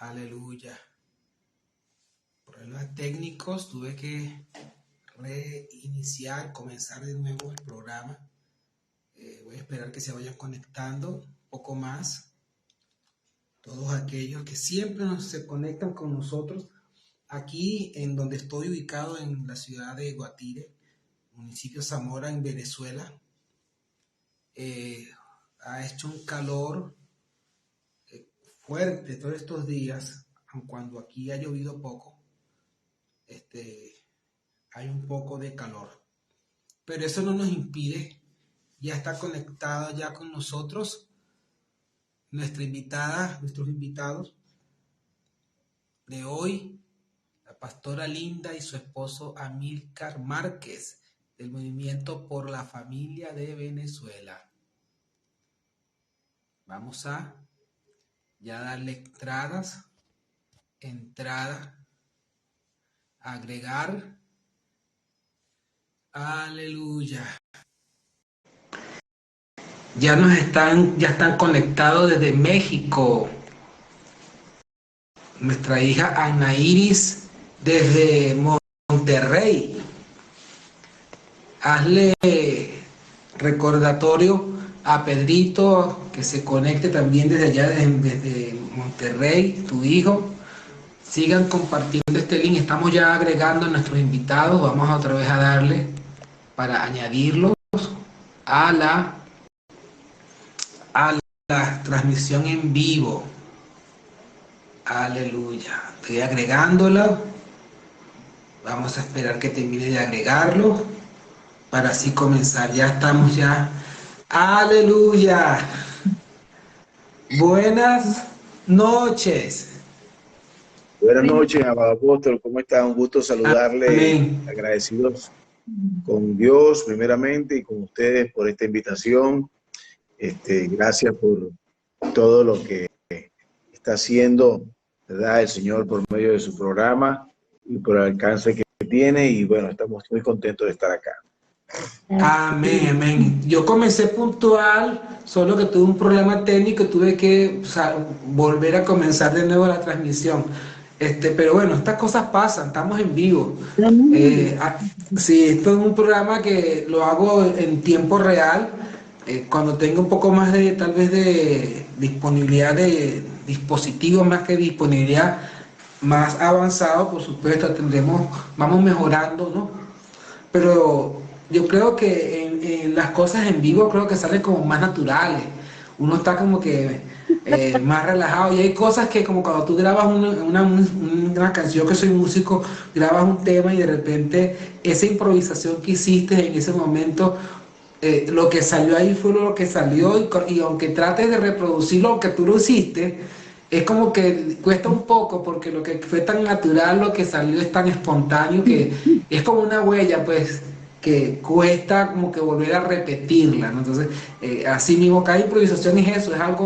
Aleluya. Problemas técnicos, tuve que reiniciar, comenzar de nuevo el programa. Voy a esperar que se vayan conectando un poco más. Todos aquellos que siempre se conectan con nosotros. Aquí en donde estoy ubicado en la ciudad de Guatire, municipio Zamora, en Venezuela. Ha hecho un calor fuerte todos estos días, aun cuando aquí ha llovido poco. Hay un poco de calor, pero eso no nos impide ya está conectada ya con nosotros nuestra invitada, nuestros invitados de hoy, la pastora Linda y su esposo Amílcar Márquez, del Movimiento por la Familia de Venezuela. Vamos a ya darle entrada, agregar. Aleluya. Ya están conectados desde México. Nuestra hija Ana Iris desde Monterrey. Hazle recordatorio a Pedrito que se conecte también desde allá, desde Monterrey, tu hijo. Sigan compartiendo este link. Estamos ya agregando a nuestros invitados. Vamos otra vez a darle para añadirlos a la transmisión en vivo. Aleluya. Estoy agregándolo. Vamos a esperar que termine de agregarlo para así comenzar. Ya estamos ya. Aleluya. Buenas noches. Buenas noches, amado apóstol. ¿Cómo está? Un gusto saludarle. Amén. Agradecidos con Dios primeramente y con ustedes por esta invitación. Gracias por todo lo que está haciendo, ¿verdad?, el Señor por medio de su programa y por el alcance que tiene. Y bueno, estamos muy contentos de estar acá. Amén, amén. Yo comencé puntual, solo que tuve un problema técnico, tuve que volver a comenzar de nuevo la transmisión. Pero bueno, estas cosas pasan, estamos en vivo. Sí, esto es un programa que lo hago en tiempo real. Cuando tenga un poco más de, tal vez, de disponibilidad de dispositivos, más que disponibilidad más avanzado, por supuesto, vamos mejorando, ¿no? Pero yo creo que en las cosas en vivo creo que salen como más naturales. Uno está como que más relajado, y hay cosas que, como cuando tú grabas una canción, que soy músico, grabas un tema y de repente esa improvisación que hiciste en ese momento, lo que salió ahí fue lo que salió, y aunque trates de reproducirlo, aunque tú lo hiciste, es como que cuesta un poco, porque lo que fue tan natural, lo que salió es tan espontáneo, que es como una huella, pues, que cuesta como que volver a repetirla, ¿no? Entonces, así mismo, cada improvisación es eso, es algo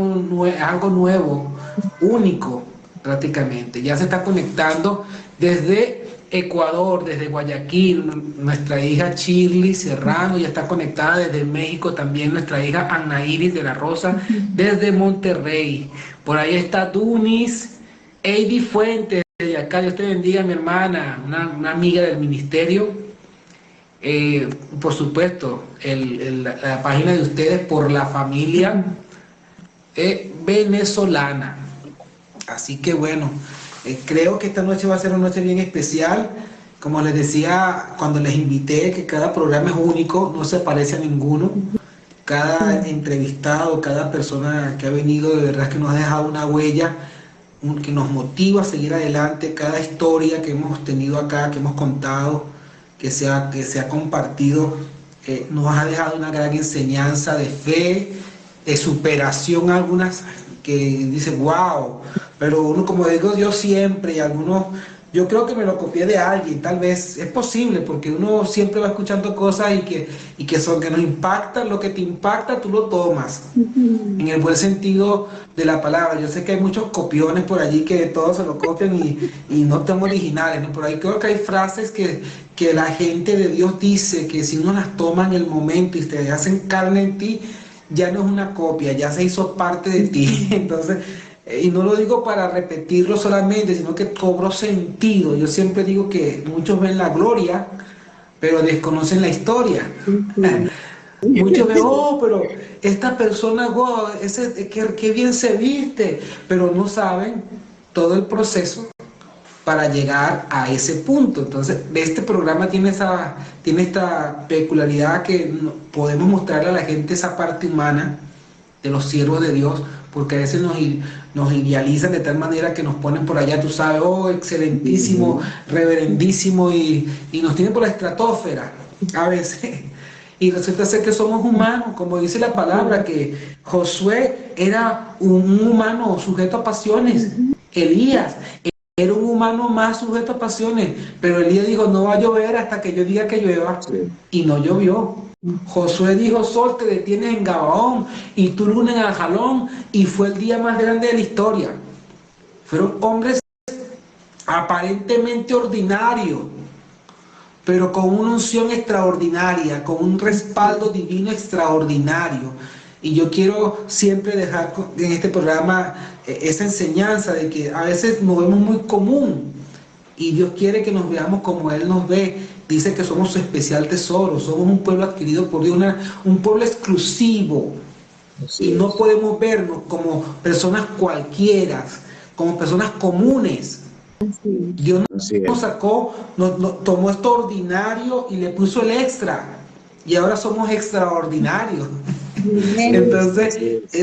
nuevo, único, prácticamente. Ya se está conectando desde Ecuador, desde Guayaquil, nuestra hija Shirley Serrano, ya está conectada desde México, también nuestra hija Ana Iris de la Rosa, desde Monterrey. Por ahí está Dunis, Eddie Fuentes, de acá. Dios te bendiga, mi hermana, una amiga del ministerio. Por supuesto, la página de ustedes, por la familia venezolana. Así que bueno, creo que esta noche va a ser una noche bien especial. Como les decía cuando les invité, que cada programa es único, no se parece a ninguno. Cada entrevistado, cada persona que ha venido, de verdad que nos ha dejado una huella, que nos motiva a seguir adelante. Cada historia que hemos tenido acá, que hemos contado, que se ha compartido, nos ha dejado una gran enseñanza de fe, de superación, algunas que dicen wow, pero uno, como digo yo siempre, y algunos, yo creo que me lo copié de alguien, tal vez es posible, porque uno siempre va escuchando cosas que nos impactan. Lo que te impacta tú lo tomas, en el buen sentido de la palabra. Yo sé que hay muchos copiones por allí que todos se lo copian y no son originales, ¿no? Por ahí creo que hay frases que la gente de Dios dice que si uno las toma en el momento y te hacen carne en ti, ya no es una copia, ya se hizo parte de ti. Entonces, Y no lo digo para repetirlo solamente, sino que cobró sentido. Yo siempre digo que muchos ven la gloria, pero desconocen la historia. Muchos ven, oh, pero esta persona, wow, qué bien se viste, pero no saben todo el proceso para llegar a ese punto. Entonces, este programa tiene esta peculiaridad que podemos mostrarle a la gente esa parte humana de los siervos de Dios, porque a veces nos idealizan de tal manera que nos ponen por allá, tú sabes, oh, excelentísimo, reverendísimo, y nos tienen por la estratosfera a veces. Y resulta ser que somos humanos, como dice la palabra, que Josué era un humano sujeto a pasiones. Elías era un humano más sujeto a pasiones, pero Elías dijo, no va a llover hasta que yo diga que llueva, y no llovió. Josué dijo, sol te detienes en Gabaón y tú luna en Ajalón, y fue el día más grande de la historia. Fueron hombres aparentemente ordinarios, pero con una unción extraordinaria, con un respaldo divino extraordinario. Y yo quiero siempre dejar en este programa esa enseñanza de que a veces nos vemos muy común y Dios quiere que nos veamos como Él nos ve. Dice que somos su especial tesoro, somos un pueblo adquirido por Dios, un pueblo exclusivo. Y no podemos vernos como personas cualquiera, como personas comunes. Dios nos sacó, tomó esto ordinario y le puso el extra. Y ahora somos extraordinarios. Entonces,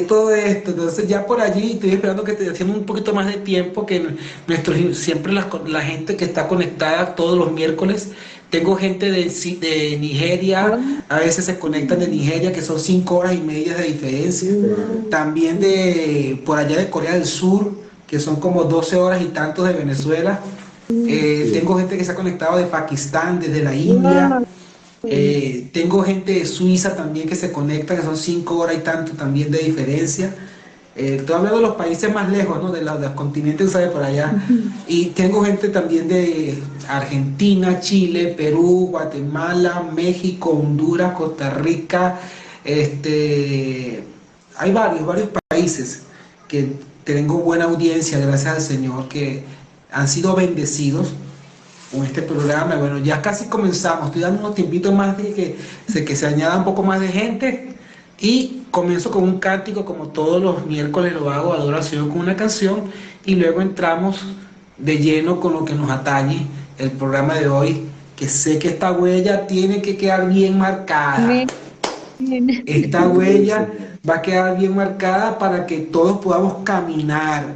todo esto, entonces ya por allí estoy esperando que te hacemos un poquito más de tiempo, que siempre la gente que está conectada todos los miércoles. Tengo gente de Nigeria, a veces se conectan de Nigeria, que son 5 horas y media de diferencia. También por allá de Corea del Sur, que son como 12 horas y tantos de Venezuela. Tengo gente que se ha conectado de Pakistán, desde la India. Tengo gente de Suiza también que se conecta, que son 5 horas y tanto también de diferencia. Estoy hablando de los países más lejos, ¿no? De los continentes, ¿sabes? Por allá. Y tengo gente también de Argentina, Chile, Perú, Guatemala, México, Honduras, Costa Rica. Hay varios países que tengo buena audiencia, gracias al Señor, que han sido bendecidos con este programa. Bueno, ya casi comenzamos, estoy dando unos tiempitos más de que se añada un poco más de gente, y comienzo con un cántico, como todos los miércoles lo hago, adoración con una canción, y luego entramos de lleno con lo que nos atañe, el programa de hoy, que sé que esta huella tiene que quedar bien marcada. Esta huella va a quedar bien marcada para que todos podamos caminar.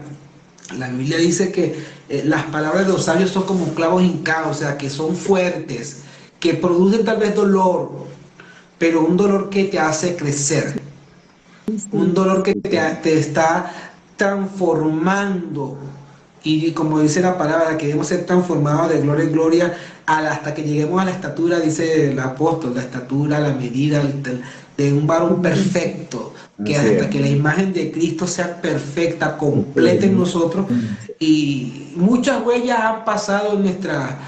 La Biblia dice que las palabras de los sabios son como clavos hincados, o sea, que son fuertes, que producen tal vez dolor, pero un dolor que te hace crecer, un dolor que te está transformando. Y como dice la palabra, que debemos ser transformados de gloria en gloria hasta que lleguemos a la estatura, dice el apóstol, la estatura, la medida de un varón perfecto, que hasta que la imagen de Cristo sea perfecta, completa en nosotros. Y muchas huellas han pasado en nuestra...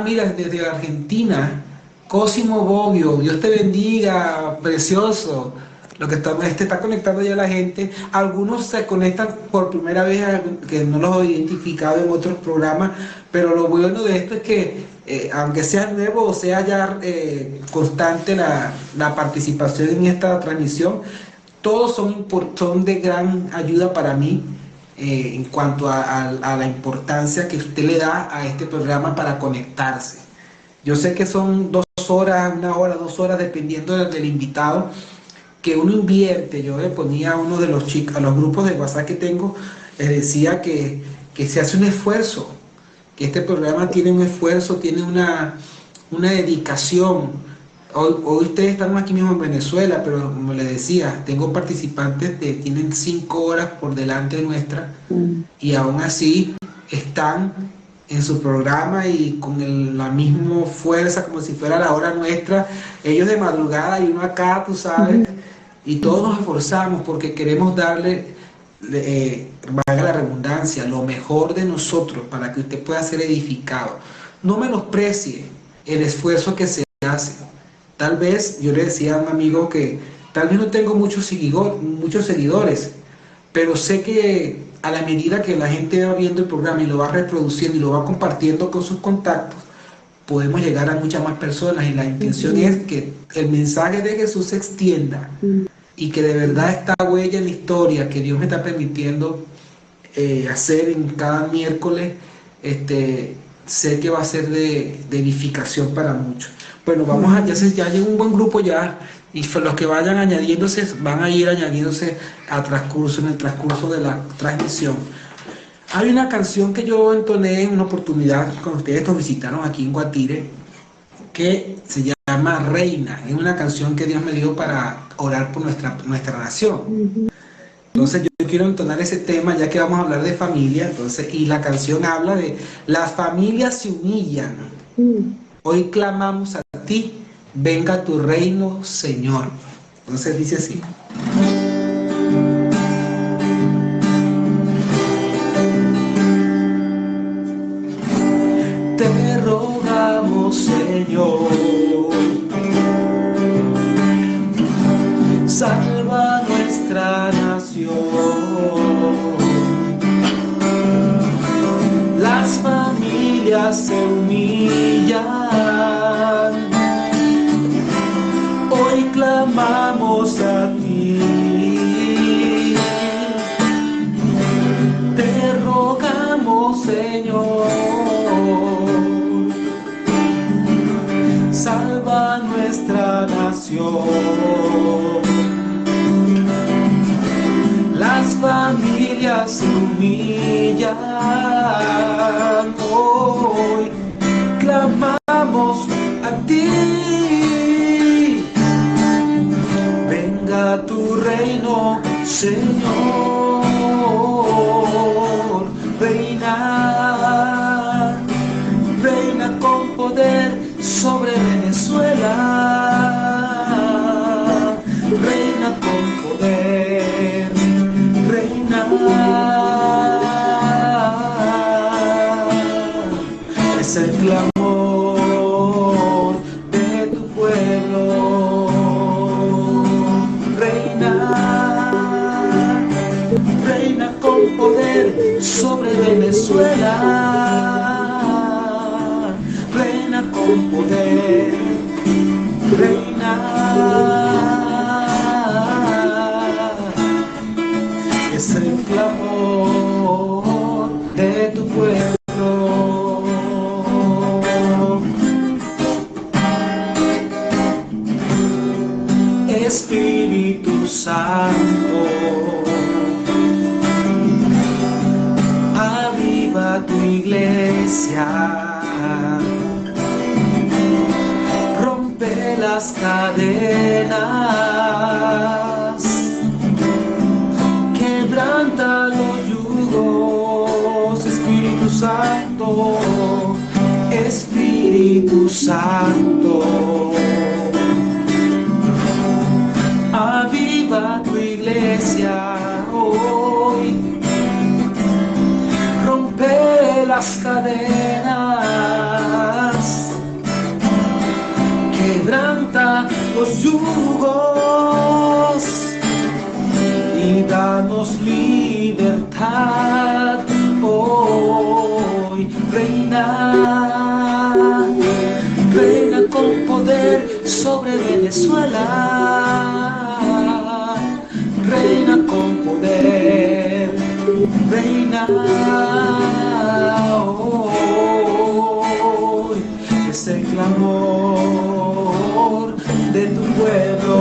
mira, desde Argentina, Cosimo Bobbio, Dios te bendiga, precioso. Lo que está conectando ya la gente. Algunos se conectan por primera vez, que no los he identificado en otros programas, pero lo bueno de esto es que, aunque sea nuevo o sea ya constante la participación en esta transmisión, todos son de gran ayuda para mí, en cuanto a la importancia que usted le da a este programa para conectarse. Yo sé que son 2 horas, 1 hora, 2 horas, dependiendo del invitado, que uno invierte. Yo le ponía a uno de los chicos, a los grupos de WhatsApp que tengo, les decía que se hace un esfuerzo, que este programa tiene un esfuerzo, tiene una dedicación. Hoy ustedes están aquí mismo en Venezuela, pero como les decía, tengo participantes que tienen 5 horas por delante nuestra, y aún así están en su programa y con la misma fuerza, como si fuera la hora nuestra, ellos de madrugada y uno acá, tú sabes. Y todos nos esforzamos porque queremos darle, valga la redundancia, lo mejor de nosotros para que usted pueda ser edificado. No menosprecie el esfuerzo que se hace. Tal vez, yo le decía a un amigo que tal vez no tengo muchos seguidores, pero sé que a la medida que la gente va viendo el programa y lo va reproduciendo y lo va compartiendo con sus contactos, podemos llegar a muchas más personas, y la intención es que el mensaje de Jesús se extienda y que de verdad esta huella en la historia que Dios me está permitiendo hacer en cada miércoles, sé que va a ser de edificación para muchos. Bueno, vamos a, ya llegó un buen grupo ya, y los que vayan añadiéndose, van a ir añadiéndose en el transcurso de la transmisión. Hay una canción que yo entoné en una oportunidad cuando ustedes nos visitaron aquí en Guatire, que se llama Reina. Es una canción que Dios me dio para orar por nuestra nación. Entonces yo quiero entonar ese tema, ya que vamos a hablar de familia. Entonces, y la canción habla de: las familias se humillan, hoy clamamos a ti, venga tu reino, Señor. Entonces dice así: te rogamos, Señor, salva nuestra nación. Las familias se humillan, hoy clamamos a ti. Te rogamos, Señor, salva nuestra nación. Las familias se humillan, hoy clamamos a ti. Venga tu reino, Señor. Reina, reina con poder sobre Venezuela. Reina con poder, reina. Es el clamor de tu pueblo. Reina, reina con poder sobre Venezuela. Reina con poder, reina. Es el clamor de tu pueblo. Espíritu Santo, aviva tu iglesia, rompe las cadenas, quebranta los yugos. Espíritu Santo, Espíritu Santo, aviva tu iglesia hoy, rompe las cadenas, quebranta los yugos y danos libertad hoy. Reina, reina con poder sobre Venezuela. Reina con poder, reina hoy. Es el clamor de tu pueblo.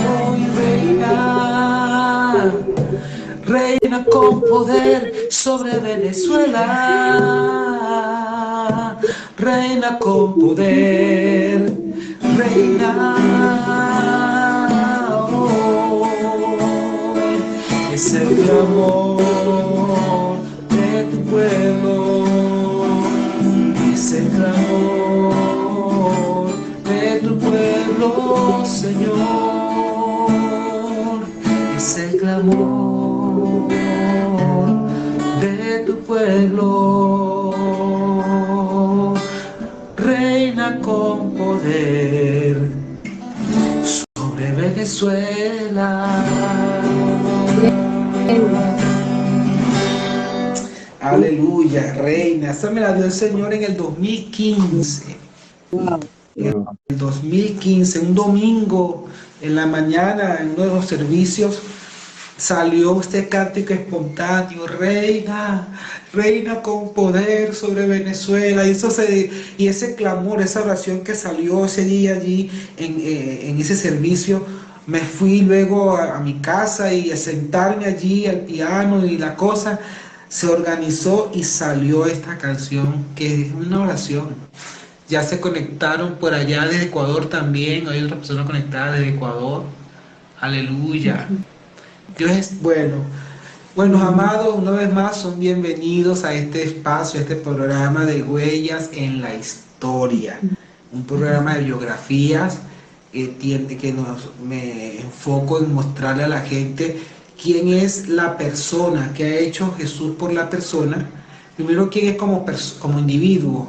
Hoy reina, reina con poder sobre Venezuela. Reina con poder, reina hoy. Es el clamor de tu pueblo. Es el clamor de tu pueblo, Señor. Es el clamor de tu pueblo. Reina con poder sobre Venezuela. Aleluya, reina. Esa me la dio el Señor en el 2015. Wow. En el 2015, un domingo en la mañana, en uno de los servicios, salió este cántico espontáneo, reina, reina con poder sobre Venezuela. Y ese clamor, esa oración que salió ese día allí en ese servicio, me fui luego a mi casa y a sentarme allí al piano y la cosa se organizó y salió esta canción que es una oración. Ya se conectaron por allá desde Ecuador también, hay otra persona conectada desde Ecuador. Aleluya. Dios es bueno. Bueno, amados, una vez más son bienvenidos a este espacio, a este programa de Huellas en la Historia. Un programa de biografías me enfoco en mostrarle a la gente quién es la persona que ha hecho Jesús por la persona. Primero, quién es como individuo.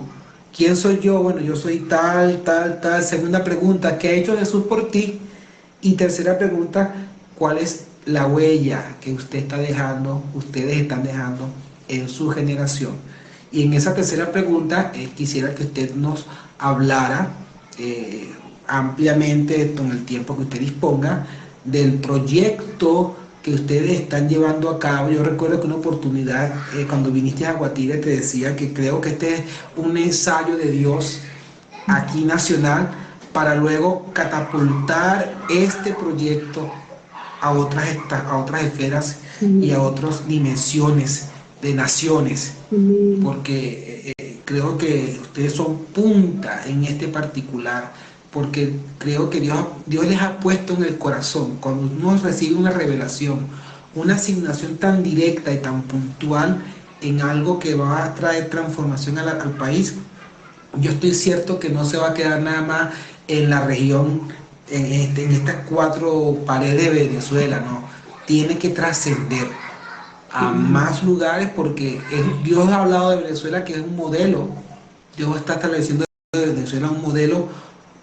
¿Quién soy yo? Bueno, yo soy tal, tal, tal. Segunda pregunta, ¿qué ha hecho Jesús por ti? Y tercera pregunta, ¿cuál es la huella que usted está dejando, ustedes están dejando en su generación? Y en esa tercera pregunta quisiera que usted nos hablara ampliamente, con el tiempo que usted disponga, del proyecto que ustedes están llevando a cabo. Yo recuerdo que una oportunidad, cuando viniste a Guatire, te decía que creo que este es un ensayo de Dios aquí nacional, para luego catapultar este proyecto a otras esferas y a otras dimensiones de naciones, porque creo que ustedes son punta en este particular, porque creo que Dios les ha puesto en el corazón, cuando uno recibe una revelación, una asignación tan directa y tan puntual en algo que va a traer transformación al país. Yo estoy cierto que no se va a quedar nada más en la región, en estas 4 paredes de Venezuela, no. Tiene que trascender a más lugares, porque Dios ha hablado de Venezuela, que es un modelo. Dios está estableciendo de Venezuela un modelo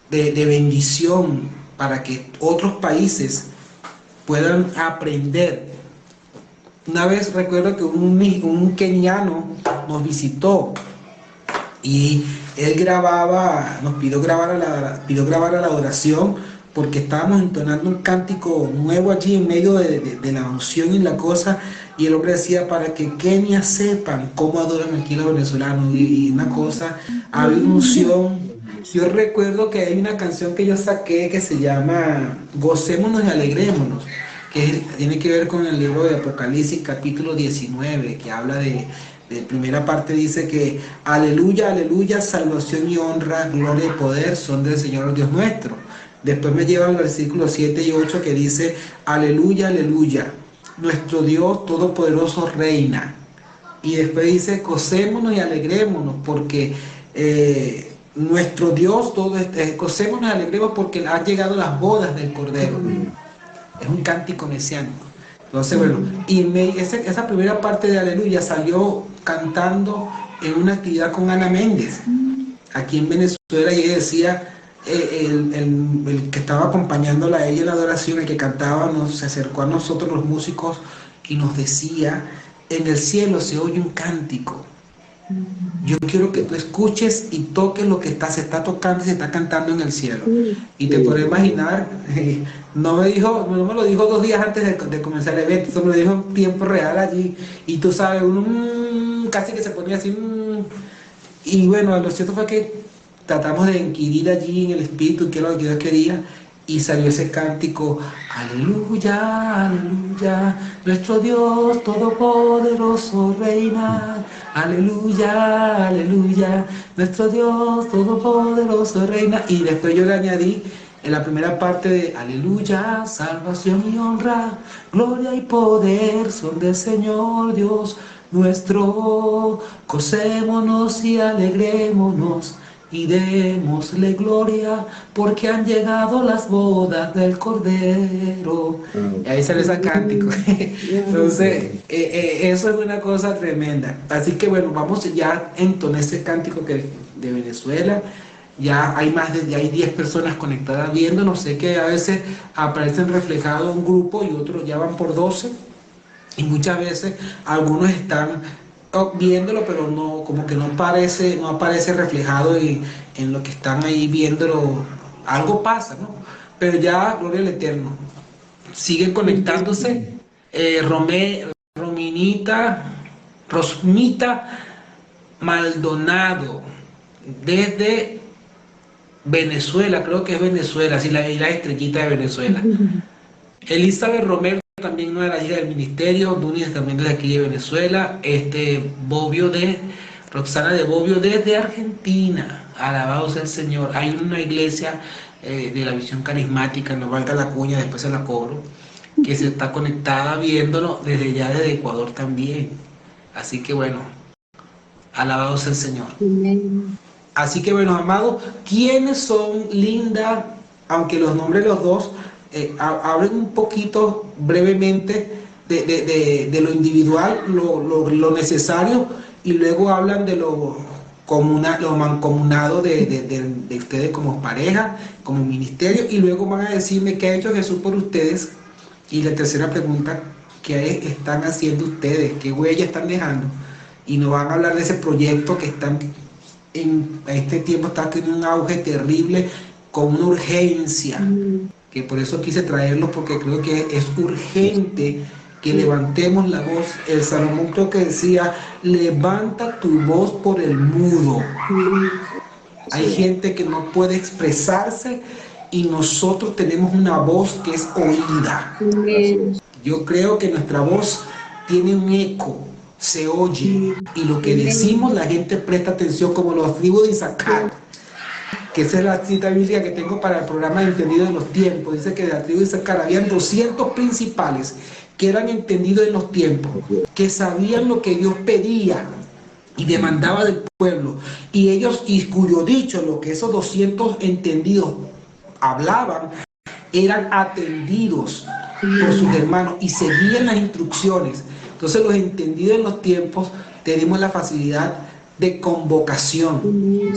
de bendición para que otros países puedan aprender. Una vez recuerdo que un keniano nos visitó y él pidió grabar a la adoración, porque estábamos entonando un cántico nuevo allí en medio de la unción y la cosa, y el hombre decía, para que Kenia sepan cómo adoran aquí los venezolanos, y una cosa, había una unción. Yo recuerdo que hay una canción que yo saqué que se llama Gocémonos y Alegrémonos, que tiene que ver con el libro de Apocalipsis capítulo 19, que habla de primera parte, dice que aleluya, aleluya, salvación y honra, gloria y poder son del Señor Dios nuestro. Después me llevan al versículo 7 y 8 que dice, aleluya, aleluya, nuestro Dios todopoderoso reina. Y después dice, gocémonos y alegrémonos, porque nuestro Dios, gocémonos y alegremos porque han llegado las bodas del Cordero. Es un cántico mesiánico. Entonces, bueno, y esa primera parte de Aleluya salió cantando en una actividad con Ana Méndez, aquí en Venezuela, y ella decía, el que estaba acompañándola a ella en la adoración, el que cantaba, se acercó a nosotros los músicos y nos decía, en el cielo se oye un cántico. Yo quiero que tú escuches y toques lo que se está tocando y se está cantando en el cielo. Y te puedes imaginar, no me lo dijo 2 días antes de comenzar el evento, eso me lo dijo en tiempo real allí. Y tú sabes, uno casi que se ponía así. Y bueno, lo cierto fue que tratamos de inquirir allí en el espíritu qué es lo que Dios quería. Y salió ese cántico, aleluya, aleluya, nuestro Dios todopoderoso reina, aleluya, aleluya, nuestro Dios todopoderoso reina. Y después yo le añadí en la primera parte de aleluya, salvación y honra, gloria y poder son del Señor Dios nuestro, gocémonos y alegrémonos y démosle gloria, porque han llegado las bodas del Cordero. Y ahí sale ese cántico. Entonces, eso es una cosa tremenda. Así que bueno, vamos ya a entonar ese cántico de Venezuela. Ya hay hay 10 personas conectadas viéndonos. Sé que a veces aparecen reflejados un grupo y otros ya van por 12. Y muchas veces algunos están viéndolo, pero no, como que no aparece reflejado en lo que están ahí viéndolo. Algo pasa, ¿no? Pero ya, gloria al Eterno. Sigue conectándose. Rominita, Rosmita Maldonado, desde Venezuela, creo que es Venezuela, sí, y la estrellita de Venezuela. Elizabeth Romero también no era hija del ministerio, Núñez también desde aquí de Venezuela, Roxana de Bobbio desde Argentina, alabado sea el Señor. Hay una iglesia de la visión carismática, no valga la cuña, después se la cobro, que se está conectada viéndolo desde ya desde Ecuador también. Así que bueno, alabado sea el Señor. Así que bueno, amados, ¿quiénes son Linda? Aunque los nombres de los dos hablen un poquito brevemente de lo individual, lo necesario, y luego hablan de lo mancomunado de ustedes como pareja, como ministerio, y luego van a decirme qué ha hecho Jesús por ustedes. Y la tercera pregunta, ¿qué están haciendo ustedes? ¿Qué huella están dejando? Y nos van a hablar de ese proyecto que están en este tiempo está teniendo un auge terrible con una urgencia, que por eso quise traerlo, porque creo que es urgente que levantemos la voz. El Salomón creo que decía, levanta tu voz por el mudo. Hay gente que no puede expresarse y nosotros tenemos una voz que es oída. Yo creo que nuestra voz tiene un eco, se oye, y lo que decimos la gente presta atención, como los tribus de Isaacar, que esa es la cita bíblica que tengo para el programa de Entendido de los Tiempos. Dice que de la tribu de Isaacar habían 200 principales que eran entendidos en los tiempos, que sabían lo que Dios pedía y demandaba del pueblo, y ellos, y cuyo dicho, lo que esos 200 entendidos hablaban, eran atendidos por sus hermanos y seguían las instrucciones. Entonces los entendidos en los tiempos tenemos la facilidad de convocación,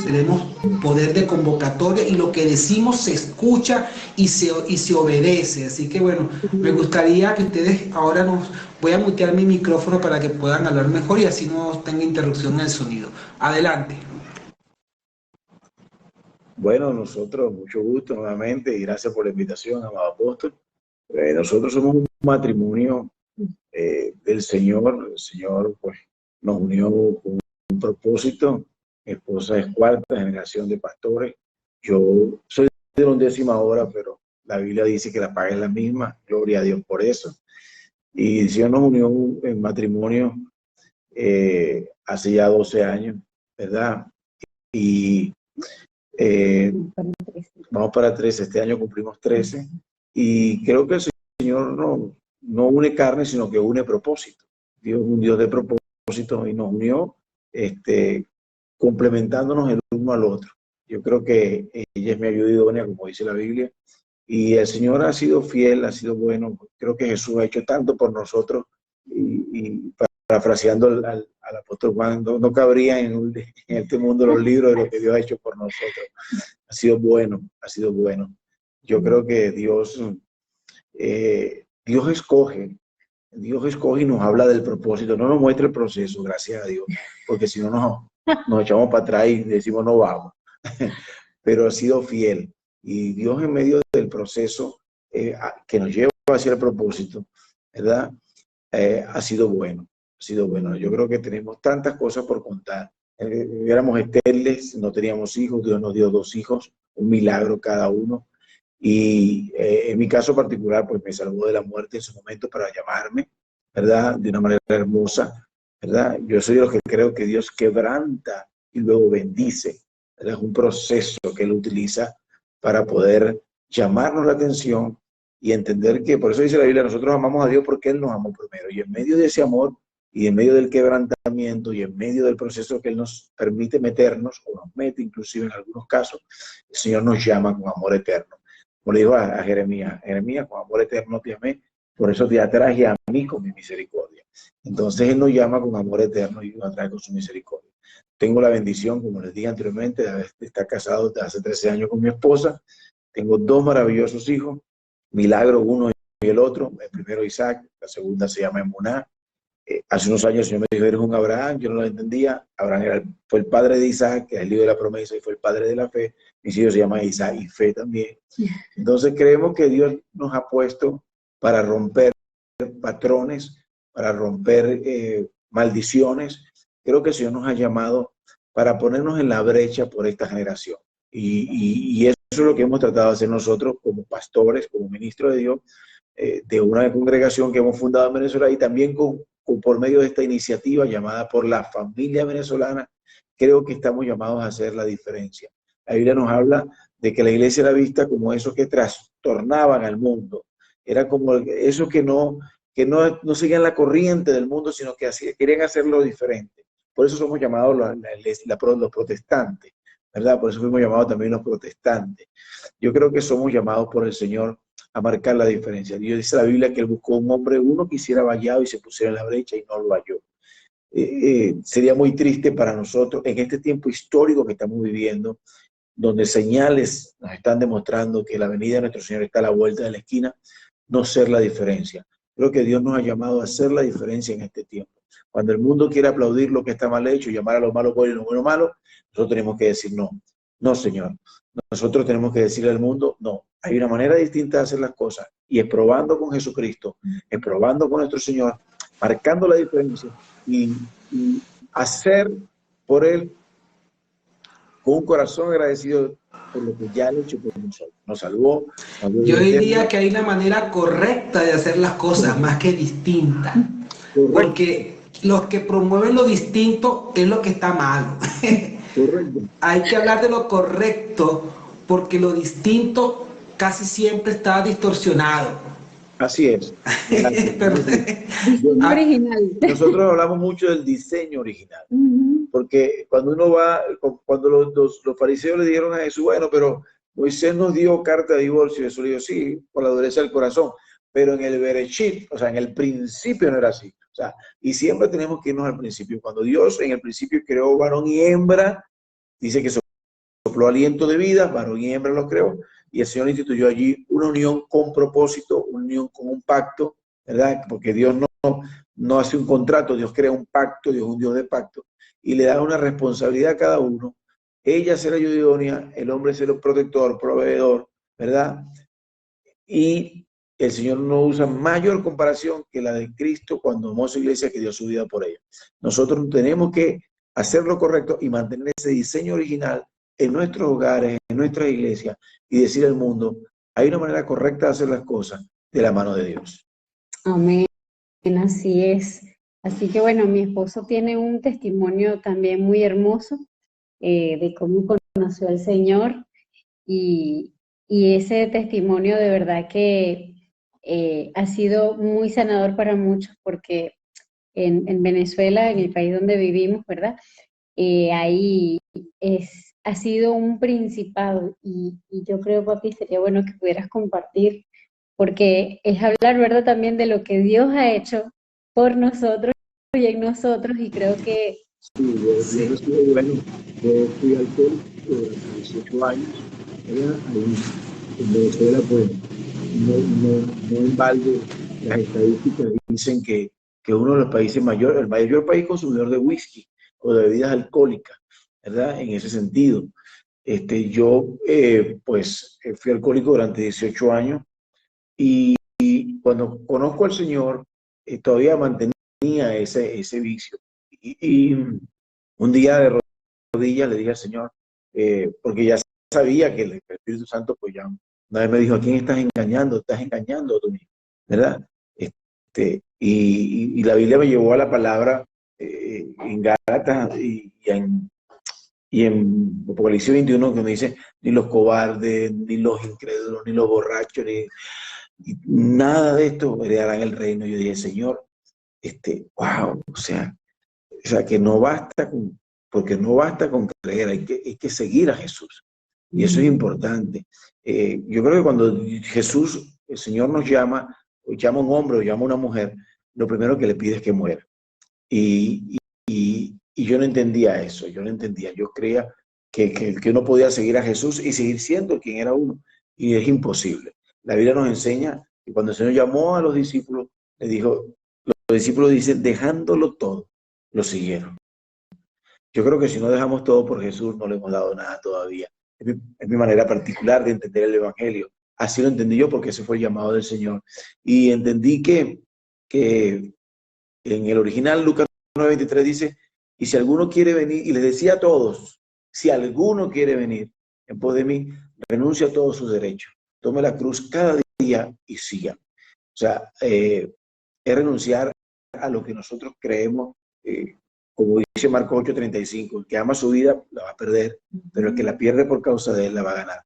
tenemos poder de convocatoria, y lo que decimos se escucha y se obedece. Así que bueno, me gustaría que ustedes ahora voy a mutear mi micrófono para que puedan hablar mejor y así no tenga interrupción en el sonido. Adelante. Bueno, nosotros, mucho gusto nuevamente y gracias por la invitación, amado apóstol. Nosotros somos un matrimonio del Señor. El Señor pues nos unió con un propósito. Mi esposa es cuarta generación de pastores. Yo soy de la 11ª hora, pero la Biblia dice que la paga es la misma. Gloria a Dios por eso. Y el Señor nos unió en matrimonio hace ya 12 años, ¿verdad? Y vamos para 13, este año cumplimos 13, y creo que el Señor no une carne, sino que une propósito. Dios es un Dios de propósito y nos unió complementándonos el uno al otro. Yo creo que ella es mi ayuda idónea, como dice la Biblia, y el Señor ha sido fiel, ha sido bueno. Creo que Jesús ha hecho tanto por nosotros, y parafraseando al apóstol Juan, no cabría en este mundo los libros de lo que Dios ha hecho por nosotros. Ha sido bueno, ha sido bueno. Yo creo que Dios escoge y nos habla del propósito, no nos muestra el proceso, gracias a Dios, porque si no nos echamos para atrás y decimos no vamos. Pero ha sido fiel, y Dios en medio del proceso que nos lleva hacia el propósito, ¿verdad? Ha sido bueno, ha sido bueno. Yo creo que tenemos tantas cosas por contar. Éramos estériles, no teníamos hijos, Dios nos dio 2 hijos, un milagro cada uno. Y en mi caso particular, pues me salvó de la muerte en su momento para llamarme, ¿verdad? De una manera hermosa, ¿verdad? Yo soy de los que creo que Dios quebranta y luego bendice, ¿verdad? Es un proceso que Él utiliza para poder llamarnos la atención y entender que, por eso dice la Biblia, nosotros amamos a Dios porque Él nos amó primero. Y en medio de ese amor, y en medio del quebrantamiento, y en medio del proceso que Él nos permite meternos, o nos mete inclusive en algunos casos, el Señor nos llama con amor eterno. Como le dijo a Jeremías, con amor eterno te amé, por eso te atraje a mí con mi misericordia. Entonces Él nos llama con amor eterno y nos atrae con su misericordia. Tengo la bendición, como les dije anteriormente, de estar casado desde hace 13 años con mi esposa. Tengo 2 maravillosos hijos, milagro uno y el otro. El primero Isaac, la segunda se llama Emuná. Hace unos años el Señor me dijo, eres un Abraham, yo no lo entendía. Abraham fue el padre de Isaac, que es el hijo de la promesa, y fue el padre de la fe. Mis hijos se llaman Isaac y Fe también. Entonces creemos que Dios nos ha puesto para romper patrones, para romper maldiciones. Creo que el Señor nos ha llamado para ponernos en la brecha por esta generación. Y eso es lo que hemos tratado de hacer nosotros como pastores, como ministros de Dios, de una congregación que hemos fundado en Venezuela y también por medio de esta iniciativa llamada por la familia venezolana, creo que estamos llamados a hacer la diferencia. La Biblia nos habla de que la iglesia era vista como esos que trastornaban al mundo. Era como esos que no seguían la corriente del mundo, sino que querían hacerlo diferente. Por eso somos llamados los protestantes, ¿verdad? Por eso fuimos llamados también los protestantes. Yo creo que somos llamados por el Señor a marcar la diferencia. Dios dice en la Biblia que Él buscó un hombre, uno que hiciera vallado y se pusiera en la brecha y no lo halló. Sería muy triste para nosotros en este tiempo histórico que estamos viviendo, donde señales nos están demostrando que la venida de nuestro Señor está a la vuelta de la esquina, no ser la diferencia. Creo que Dios nos ha llamado a hacer la diferencia en este tiempo. Cuando el mundo quiere aplaudir lo que está mal hecho, llamar a lo malo bueno y lo bueno malo, nosotros tenemos que decir no. No, Señor. Nosotros tenemos que decirle al mundo, no. Hay una manera distinta de hacer las cosas y es probando con Jesucristo, es probando con nuestro Señor, marcando la diferencia y hacer por Él con un corazón agradecido por lo que ya ha hecho por nosotros. Nos salvó. Yo diría que hay una manera correcta de hacer las cosas, más que distinta. Porque los que promueven lo distinto es lo que está mal. Correcto. Hay que hablar de lo correcto, porque lo distinto casi siempre está distorsionado. Así es. Nosotros hablamos mucho del diseño original, porque cuando uno va, cuando los fariseos le dijeron a Jesús, bueno, pero Moisés nos dio carta de divorcio, y Jesús le dijo, sí, por la dureza del corazón, pero en el Bereshit, o sea, en el principio no era así. O sea, y siempre tenemos que irnos al principio. Cuando Dios en el principio creó varón y hembra, dice que sopló aliento de vida, varón y hembra los creó, y el Señor instituyó allí una unión con propósito, una unión con un pacto, ¿verdad? Porque Dios no hace un contrato, Dios crea un pacto, Dios es un Dios de pacto, y le da una responsabilidad a cada uno. Ella será ayuda idónea, el hombre será protector, proveedor, ¿verdad? Y el Señor no usa mayor comparación que la de Cristo cuando amó a su iglesia, que dio su vida por ella. Nosotros tenemos que hacer lo correcto y mantener ese diseño original en nuestros hogares, en nuestras iglesias, y decir al mundo, hay una manera correcta de hacer las cosas de la mano de Dios. Amén, así es. Así que bueno, mi esposo tiene un testimonio también muy hermoso de cómo conoció al Señor y ese testimonio de verdad que ha sido muy sanador para muchos porque en Venezuela, en el país donde vivimos, ¿verdad? Ahí ha sido un principado y yo creo, papi, sería bueno que pudieras compartir, porque es hablar, ¿verdad? También de lo que Dios ha hecho por nosotros y en nosotros, y creo que... Sí, bueno, yo fui alcohólico durante 18 años, ¿verdad? Ahí en Venezuela, pues, no en balde, las estadísticas dicen que uno de los países mayores, el mayor país consumidor de whisky o de bebidas alcohólicas, ¿verdad? En ese sentido. Yo, fui alcohólico durante 18 años y cuando conozco al Señor, todavía mantenía ese vicio. Y un día de rodillas le dije al Señor, porque ya sabía que el Espíritu Santo, pues ya una vez me dijo, ¿a quién estás engañando? Estás engañando a tu hijo, ¿verdad? Y la Biblia me llevó a la palabra en Gálatas y en Apocalipsis 21 que me dice, ni los cobardes, ni los incrédulos, ni los borrachos, ni nada de esto heredarán el reino. Yo dije, Señor, wow, o sea, que no basta porque no basta con creer, hay que seguir a Jesús. Y eso es importante. Yo creo que cuando Jesús, el Señor nos llama, o llama a un hombre o llama a una mujer, lo primero que le pide es que muera. Y yo no entendía eso, yo no entendía. Yo creía que uno podía seguir a Jesús y seguir siendo quien era uno. Y es imposible. La Biblia nos enseña que cuando el Señor llamó a los discípulos, le dijo, discípulos dicen, dejándolo todo, lo siguieron. Yo creo que si no dejamos todo por Jesús, no le hemos dado nada todavía. Es mi manera particular de entender el Evangelio. Así lo entendí yo porque ese fue el llamado del Señor. Y entendí que en el original Lucas 9:23 dice, y si alguno quiere venir, y les decía a todos, si alguno quiere venir en pos de mí, renuncia a todos sus derechos, tome la cruz cada día y siga. O sea, es renunciar a lo que nosotros creemos, como dice Marcos 8:35, el que ama su vida la va a perder, pero el que la pierde por causa de él la va a ganar.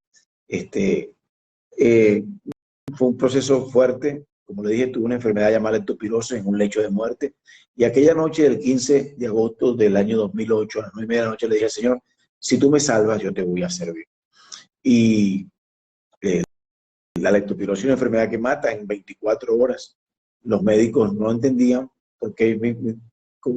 Fue un proceso fuerte. Como le dije, tuve una enfermedad llamada leptospirosis en un lecho de muerte. Y aquella noche del 15 de agosto del año 2008, a las 9:30 de la noche, le dije al Señor, si tú me salvas, yo te voy a servir. Y la leptospirosis es una enfermedad que mata en 24 horas. Los médicos no entendían por qué,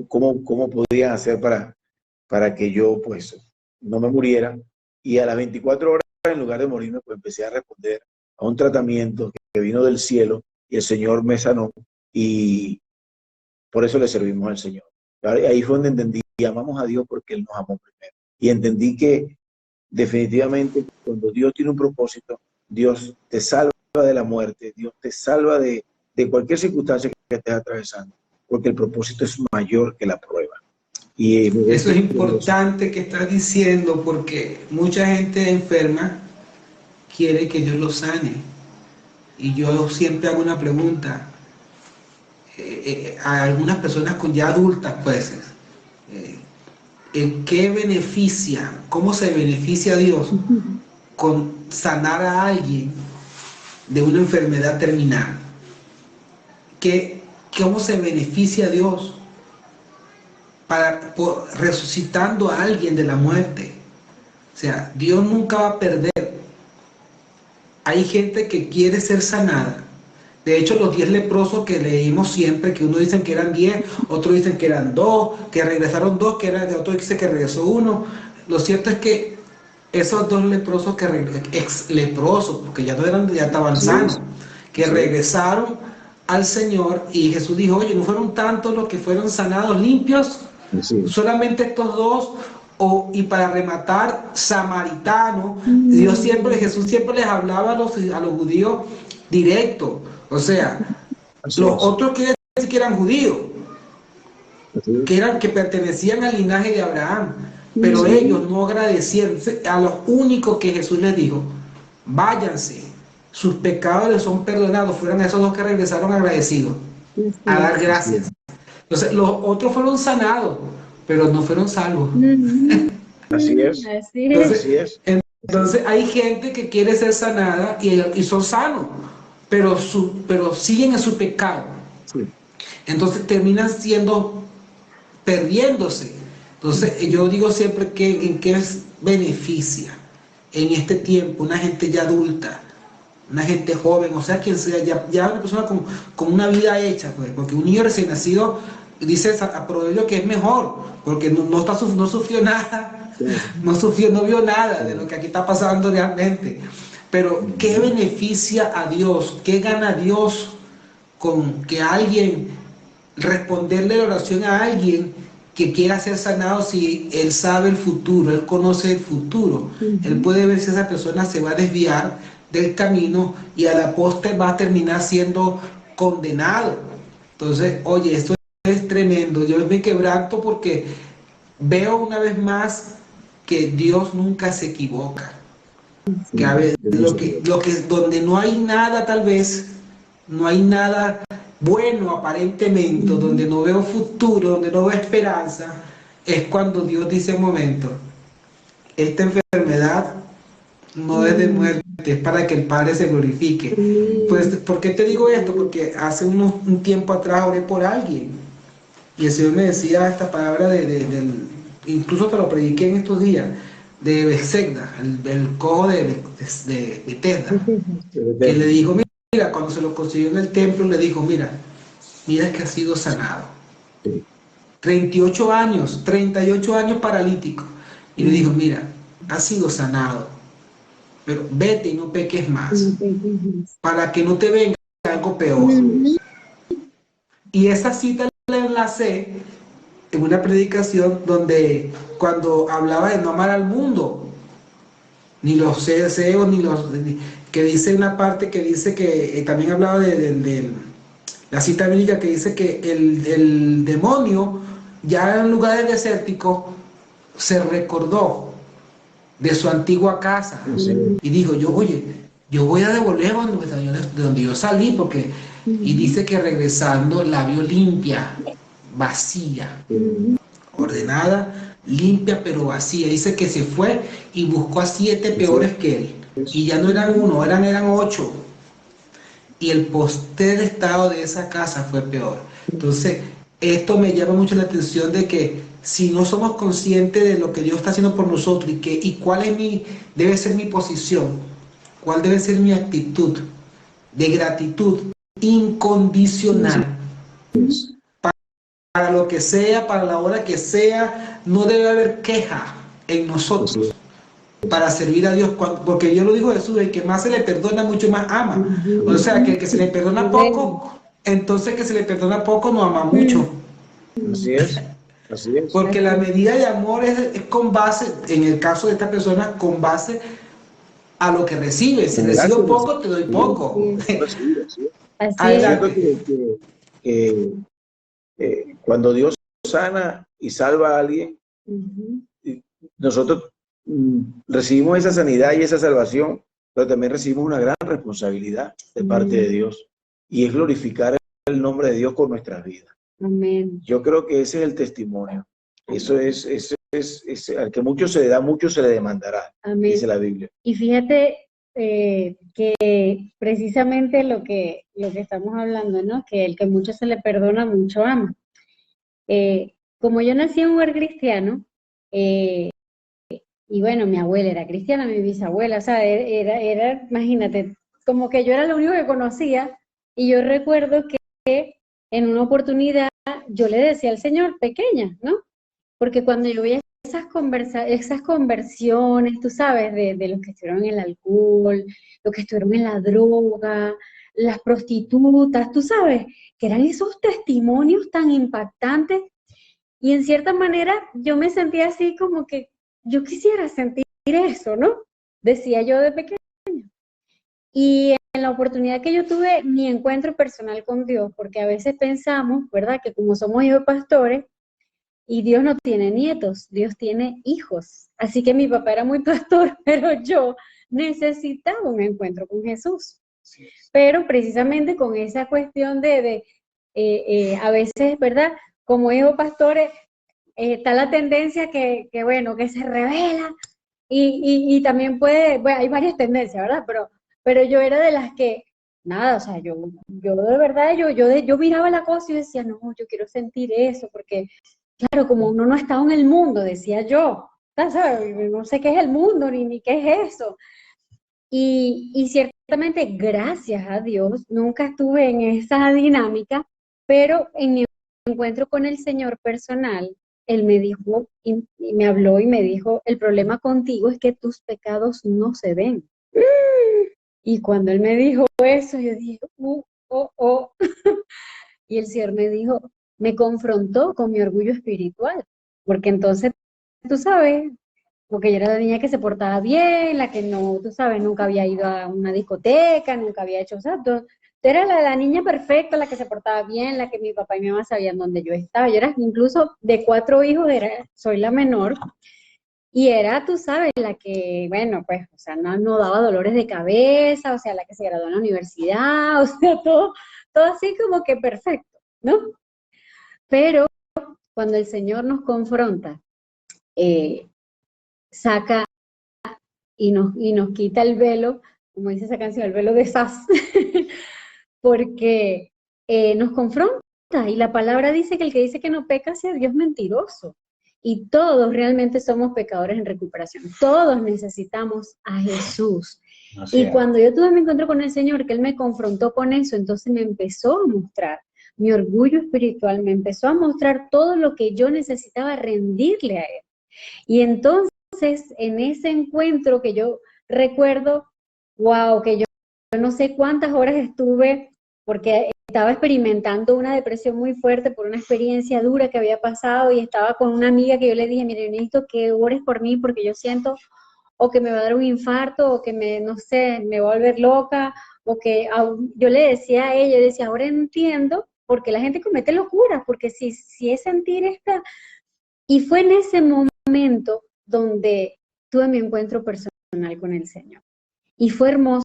cómo podían hacer para que yo pues no me muriera. Y a las 24 horas, en lugar de morirme, pues empecé a responder a un tratamiento que vino del cielo y el Señor me sanó y por eso le servimos al Señor. Ahí fue donde entendí, amamos a Dios porque Él nos amó primero. Y entendí que definitivamente cuando Dios tiene un propósito, Dios te salva de la muerte, Dios te salva de cualquier circunstancia que estés atravesando, porque el propósito es mayor que la prueba. Y eso es importante que estás diciendo, porque mucha gente enferma quiere que Dios lo sane. Y yo siempre hago una pregunta a algunas personas ya adultas, pues, ¿qué beneficia, cómo se beneficia a Dios con sanar a alguien de una enfermedad terminal? ¿Cómo se beneficia a Dios resucitando a alguien de la muerte? O sea, Dios nunca va a perder. Hay gente que quiere ser sanada. De hecho, los 10 leprosos que leímos siempre, que uno dicen que eran 10, otros dicen que eran 2, que regresaron 2, otro dice que regresó 1. Lo cierto es que esos 2 leprosos, ex leprosos, porque ya no eran, ya estaban sanos, que regresaron al Señor, y Jesús dijo, oye, ¿no fueron tantos los que fueron sanados, limpios? Solamente estos 2. Y para rematar, samaritano. Jesús siempre les hablaba a los judíos directo. O sea, los otros que eran judíos, que pertenecían al linaje de Abraham, pero ellos no agradecieron. A los únicos que Jesús les dijo, váyanse, sus pecados les son perdonados, fueron esos 2 que regresaron agradecidos a dar gracias. Entonces, los otros fueron sanados, pero no fueron salvos. Así es. Entonces hay gente que quiere ser sanada y son sanos, pero siguen en su pecado. Entonces terminan perdiéndose. Entonces yo digo siempre que en qué beneficia en este tiempo una gente ya adulta, una gente joven, o sea, quien sea, ya una persona con una vida hecha, pues, porque un niño recién nacido dice a Proverbio que es mejor, porque no sufrió nada, no vio nada de lo que aquí está pasando realmente. Pero ¿qué beneficia a Dios? ¿Qué gana Dios con que alguien, responderle la oración a alguien que quiera ser sanado, si Él sabe el futuro, Él conoce el futuro? Él puede ver si esa persona se va a desviar del camino y a la postre va a terminar siendo condenado. Entonces, oye, esto es tremendo. Yo me quebranto porque veo una vez más que Dios nunca se equivoca. Que a veces, donde no hay nada, tal vez, no hay nada bueno aparentemente, donde no veo futuro, donde no veo esperanza, es cuando Dios dice: un momento, esta enfermedad no es de muerte, es para que el Padre se glorifique. Pues, ¿por qué te digo esto? Porque hace un tiempo atrás oré por alguien y el Señor me decía esta palabra incluso te lo prediqué en estos días, de Bethesda, el cojo de Bethesda, que le dijo: mira, cuando se lo consiguió en el templo, le dijo: mira que ha sido sanado. 38 años paralítico, y le dijo: mira, ha sido sanado, pero vete y no peques más, para que no te venga algo peor. Y esa cita la enlacé en una predicación donde cuando hablaba de no amar al mundo, ni los deseos, que dice una parte que dice que también hablaba de la cita bíblica que dice que el demonio ya en lugares desérticos se recordó de su antigua casa. Sí. Y digo, yo, oye, yo voy a devolver de donde yo salí, porque, y dice que regresando la vio limpia, vacía, ordenada, limpia pero vacía. Dice que se fue y buscó a 7 peores que él. Y ya no eran uno, eran 8. Y el postrer estado de esa casa fue peor. Entonces, esto me llama mucho la atención de que si no somos conscientes de lo que Dios está haciendo por nosotros y cuál debe ser mi posición, cuál debe ser mi actitud de gratitud incondicional para lo que sea, para la hora que sea, no debe haber queja en nosotros para servir a Dios, porque yo lo digo Jesús, el que más se le perdona, mucho más ama. O sea, que el que se le perdona poco, entonces que se le perdona poco no ama mucho. Así es, así es. Porque la medida de amor es con base, en el caso de esta persona, con base a lo que recibe. Si recibo poco, te doy poco. Así es. Cuando Dios sana y salva a alguien, nosotros recibimos esa sanidad y esa salvación, pero también recibimos una gran responsabilidad de parte de Dios, y es glorificar el nombre de Dios con nuestras vidas. Amén. Yo creo que ese es el testimonio. Eso es al que mucho se le da, mucho se le demandará. Amén. Dice la Biblia. Y fíjate que precisamente lo que estamos hablando, ¿no? Que el que mucho se le perdona, mucho ama. Como yo nací en un hogar cristiano, y bueno, mi abuela era cristiana, mi bisabuela, o sea, era, imagínate, como que yo era lo único que conocía, y yo recuerdo que en una oportunidad yo le decía al Señor, pequeña, ¿no? Porque cuando yo veía esas conversiones, tú sabes, de los que estuvieron en el alcohol, los que estuvieron en la droga, las prostitutas, tú sabes, que eran esos testimonios tan impactantes, y en cierta manera yo me sentía así como que yo quisiera sentir eso, ¿no? Decía yo de pequeña. Y en la oportunidad que yo tuve mi encuentro personal con Dios, porque a veces pensamos, ¿verdad?, que como somos hijos de pastores, y Dios no tiene nietos, Dios tiene hijos. Así que mi papá era muy pastor, pero yo necesitaba un encuentro con Jesús. Pero precisamente con esa cuestión a veces, ¿verdad?, como hijos pastores, está la tendencia bueno, que se revela, y también bueno, hay varias tendencias, ¿verdad? Pero yo era de las que, nada, o sea, yo de verdad, yo miraba la cosa y decía, no, yo quiero sentir eso, porque, claro, como uno no ha estado en el mundo, decía yo, ¿sabes? No sé qué es el mundo, ni qué es eso. Y ciertamente, gracias a Dios, nunca estuve en esa dinámica, pero en mi encuentro con el Señor personal, Él me dijo, y me habló y me dijo, el problema contigo es que tus pecados no se ven. Y cuando Él me dijo eso, yo dije, oh. Y el Señor me confrontó con mi orgullo espiritual, porque entonces, tú sabes, porque yo era la niña que se portaba bien, la que no, tú sabes, nunca había ido a una discoteca, nunca había hecho, o sea, era la niña perfecta, la que se portaba bien, la que mi papá y mi mamá sabían dónde yo estaba. Yo era incluso de 4 hijos, soy la menor, y era, tú sabes, la que, bueno, pues, o sea, no daba dolores de cabeza, o sea, la que se graduó en la universidad, o sea, todo así como que perfecto, ¿no? Pero cuando el Señor nos confronta, saca y nos quita el velo, como dice esa canción, el velo de Sas, porque nos confronta, y la palabra dice que el que dice que no peca sea Dios mentiroso, y todos realmente somos pecadores en recuperación, todos necesitamos a Jesús. Y cuando yo tuve mi encuentro con el Señor, que Él me confrontó con eso, entonces me empezó a mostrar mi orgullo espiritual, me empezó a mostrar todo lo que yo necesitaba rendirle a Él. Y entonces, en ese encuentro que yo recuerdo, wow, que yo no sé cuántas horas estuve, porque estaba experimentando una depresión muy fuerte por una experiencia dura que había pasado y estaba con una amiga que yo le dije, mire, necesito que ores por mí porque yo siento o que me va a dar un infarto o que no sé, me va a volver loca o que yo le decía a ella, yo decía, ahora entiendo porque la gente comete locuras, porque si es sentir esta... Y fue en ese momento donde tuve mi encuentro personal con el Señor. Y fue hermoso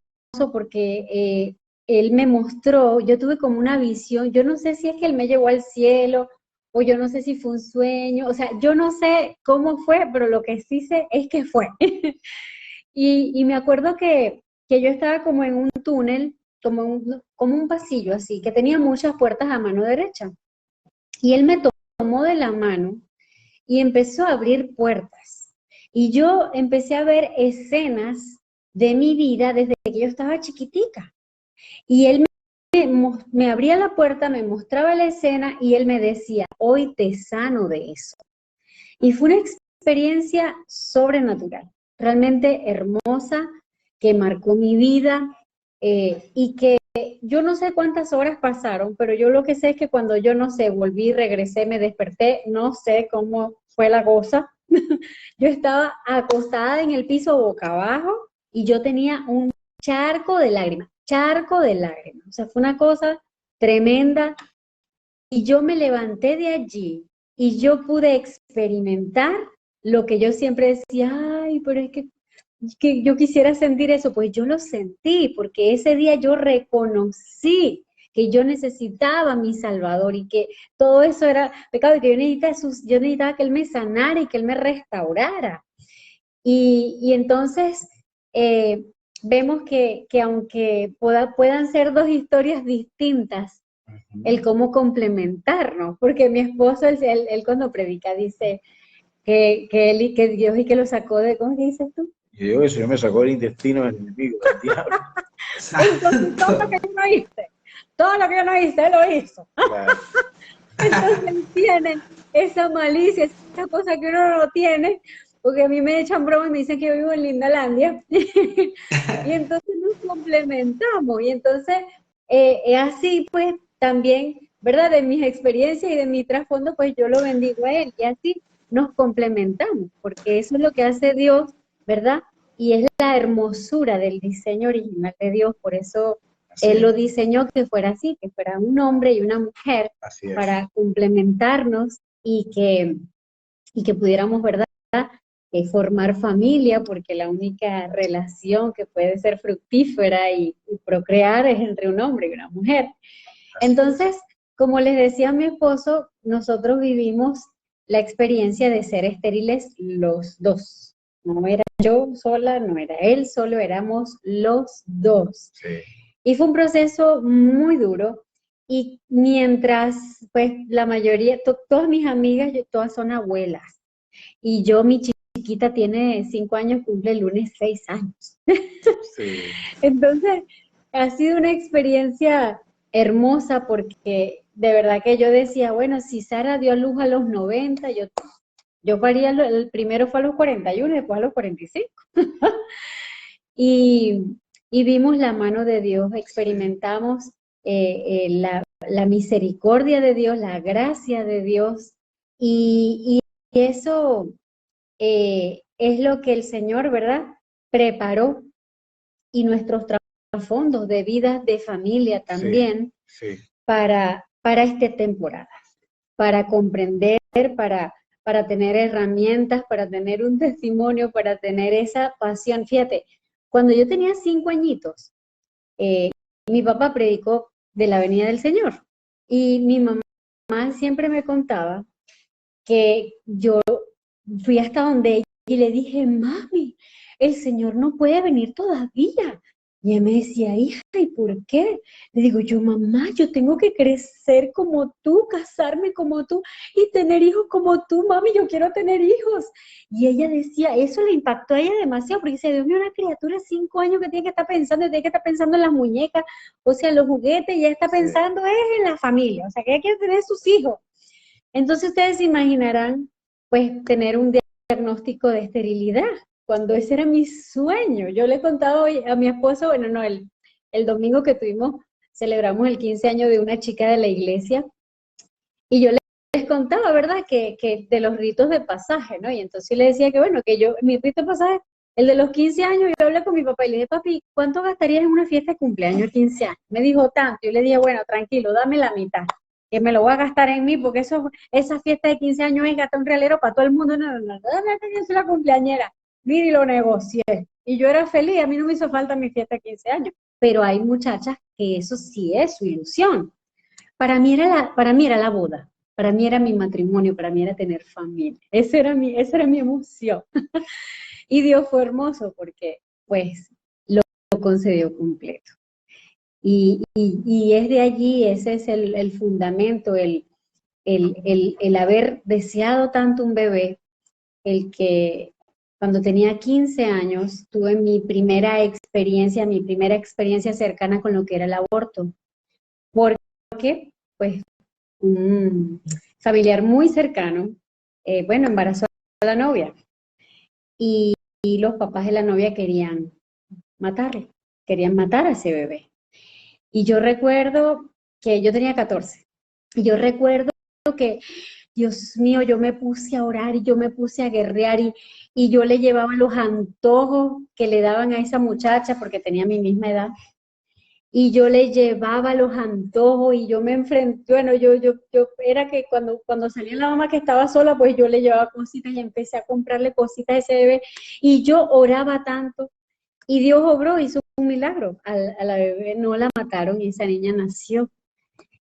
porque Él me mostró, yo tuve como una visión, yo no sé si es que Él me llevó al cielo, o yo no sé si fue un sueño, o sea, yo no sé cómo fue, pero lo que sí sé es que fue. Y me acuerdo que yo estaba como en un túnel, como un pasillo así, que tenía muchas puertas a mano derecha. Y Él me tomó de la mano y empezó a abrir puertas. Y yo empecé a ver escenas de mi vida desde que yo estaba chiquitica. Y él me abría la puerta, me mostraba la escena y él me decía, hoy te sano de eso. Y fue una experiencia sobrenatural, realmente hermosa, que marcó mi vida y que yo no sé cuántas horas pasaron, pero yo lo que sé es que cuando yo no sé, volví, regresé, me desperté, no sé cómo fue la cosa. Yo estaba acostada en el piso boca abajo y yo tenía un charco de lágrimas. O sea, fue una cosa tremenda y yo me levanté de allí y yo pude experimentar lo que yo siempre decía, ay, pero es que yo quisiera sentir eso, pues yo lo sentí, porque ese día yo reconocí que yo necesitaba a mi Salvador y que todo eso era pecado y que yo necesitaba que Él me sanara y que Él me restaurara. Y entonces vemos que aunque puedan ser dos historias distintas, el cómo complementarnos, porque mi esposo, él cuando predica dice que Dios y que lo sacó de, ¿cómo dices tú? Y digo eso, yo me sacó el intestino del enemigo, del diablo. Entonces todo lo que yo no hice, todo lo que yo no hice, él lo hizo. Claro. Entonces él tiene esa malicia, esa cosa que uno no tiene, porque a mí me echan broma y me dicen que yo vivo en Lindalandia, y entonces nos complementamos, y entonces así pues también, ¿verdad? De mis experiencias y de mi trasfondo, pues yo lo bendigo a él, y así nos complementamos, porque eso es lo que hace Dios, ¿verdad? Y es la hermosura del diseño original de Dios, por eso Él lo diseñó que fuera así, que fuera un hombre y una mujer para complementarnos y que pudiéramos, ¿verdad? Formar familia, porque la única relación que puede ser fructífera y procrear es entre un hombre y una mujer. Entonces, como les decía a mi esposo, nosotros vivimos la experiencia de ser estériles los dos. No era yo sola, no era él solo, éramos los dos. Sí. Y fue un proceso muy duro. Y mientras, pues, la mayoría, todas mis amigas, todas son abuelas. Y yo, mi chiquita tiene 5 años, cumple el lunes 6 años. Sí. Entonces, ha sido una experiencia hermosa porque de verdad que yo decía, bueno, si Sara dio a luz a los 90, yo faría, el primero fue a los 41 y después a los 45. Y vimos la mano de Dios, experimentamos la misericordia de Dios, la gracia de Dios, y eso es lo que el Señor, ¿verdad?, preparó, y nuestros trasfondos de vida, de familia también, Sí. para esta temporada, para comprender, para tener herramientas, para tener un testimonio, para tener esa pasión. Fíjate, cuando yo tenía 5 añitos, mi papá predicó de la venida del Señor, y mi mamá siempre me contaba que yo fui hasta donde ella y le dije, mami, el Señor no puede venir todavía. Y ella me decía, hija, ¿y por qué? Le digo yo, mamá, yo tengo que crecer como tú, casarme como tú y tener hijos como tú, mami, yo quiero tener hijos. Y ella decía, eso le impactó a ella demasiado, porque dice, Dios mío, una criatura de 5 años que tiene que estar pensando, tiene que estar pensando en las muñecas, o sea, en los juguetes, y ella está pensando es en la familia, o sea, que ella quiere tener sus hijos. Entonces ustedes se imaginarán, pues, tener un diagnóstico de esterilidad, cuando ese era mi sueño. Yo le he contado hoy a mi esposo, bueno, no, el domingo que tuvimos celebramos el 15 años de una chica de la iglesia, y yo les contaba, ¿verdad?, que de los ritos de pasaje, ¿no? Y entonces le decía que, bueno, que yo, mi rito de pasaje, el de los 15 años, yo hablé con mi papá y le dije, papi, ¿cuánto gastarías en una fiesta de cumpleaños de 15 años? Me dijo tanto. Yo le dije, bueno, tranquilo, dame la mitad, que me lo voy a gastar en mí, porque esa fiesta de 15 años es gastar un realero para todo el mundo. No, dame que yo soy la cumpleañera. Mire, y lo negocié. Y yo era feliz, a mí no me hizo falta mi fiesta de 15 años. Pero hay muchachas que eso sí es su ilusión. Para mí era la boda, para mí era mi matrimonio, para mí era tener familia. Esa era mi emoción. Y Dios fue hermoso porque, pues, lo concedió completo. Y es de allí, ese es el fundamento, el haber deseado tanto un bebé, el que cuando tenía 15 años tuve mi primera experiencia cercana con lo que era el aborto. Porque, pues, un familiar muy cercano, bueno, embarazó a la novia y los papás de la novia querían matarlo, querían matar a ese bebé. Y yo recuerdo que yo tenía 14, y yo recuerdo que, Dios mío, yo me puse a orar y yo me puse a guerrear y yo le llevaba los antojos que le daban a esa muchacha porque tenía mi misma edad. Y yo le llevaba los antojos y yo me enfrenté, bueno, yo era que cuando salía la mamá que estaba sola, pues yo le llevaba cositas y empecé a comprarle cositas a ese bebé y yo oraba tanto y Dios obró, hizo un milagro. A la bebé no la mataron y esa niña nació.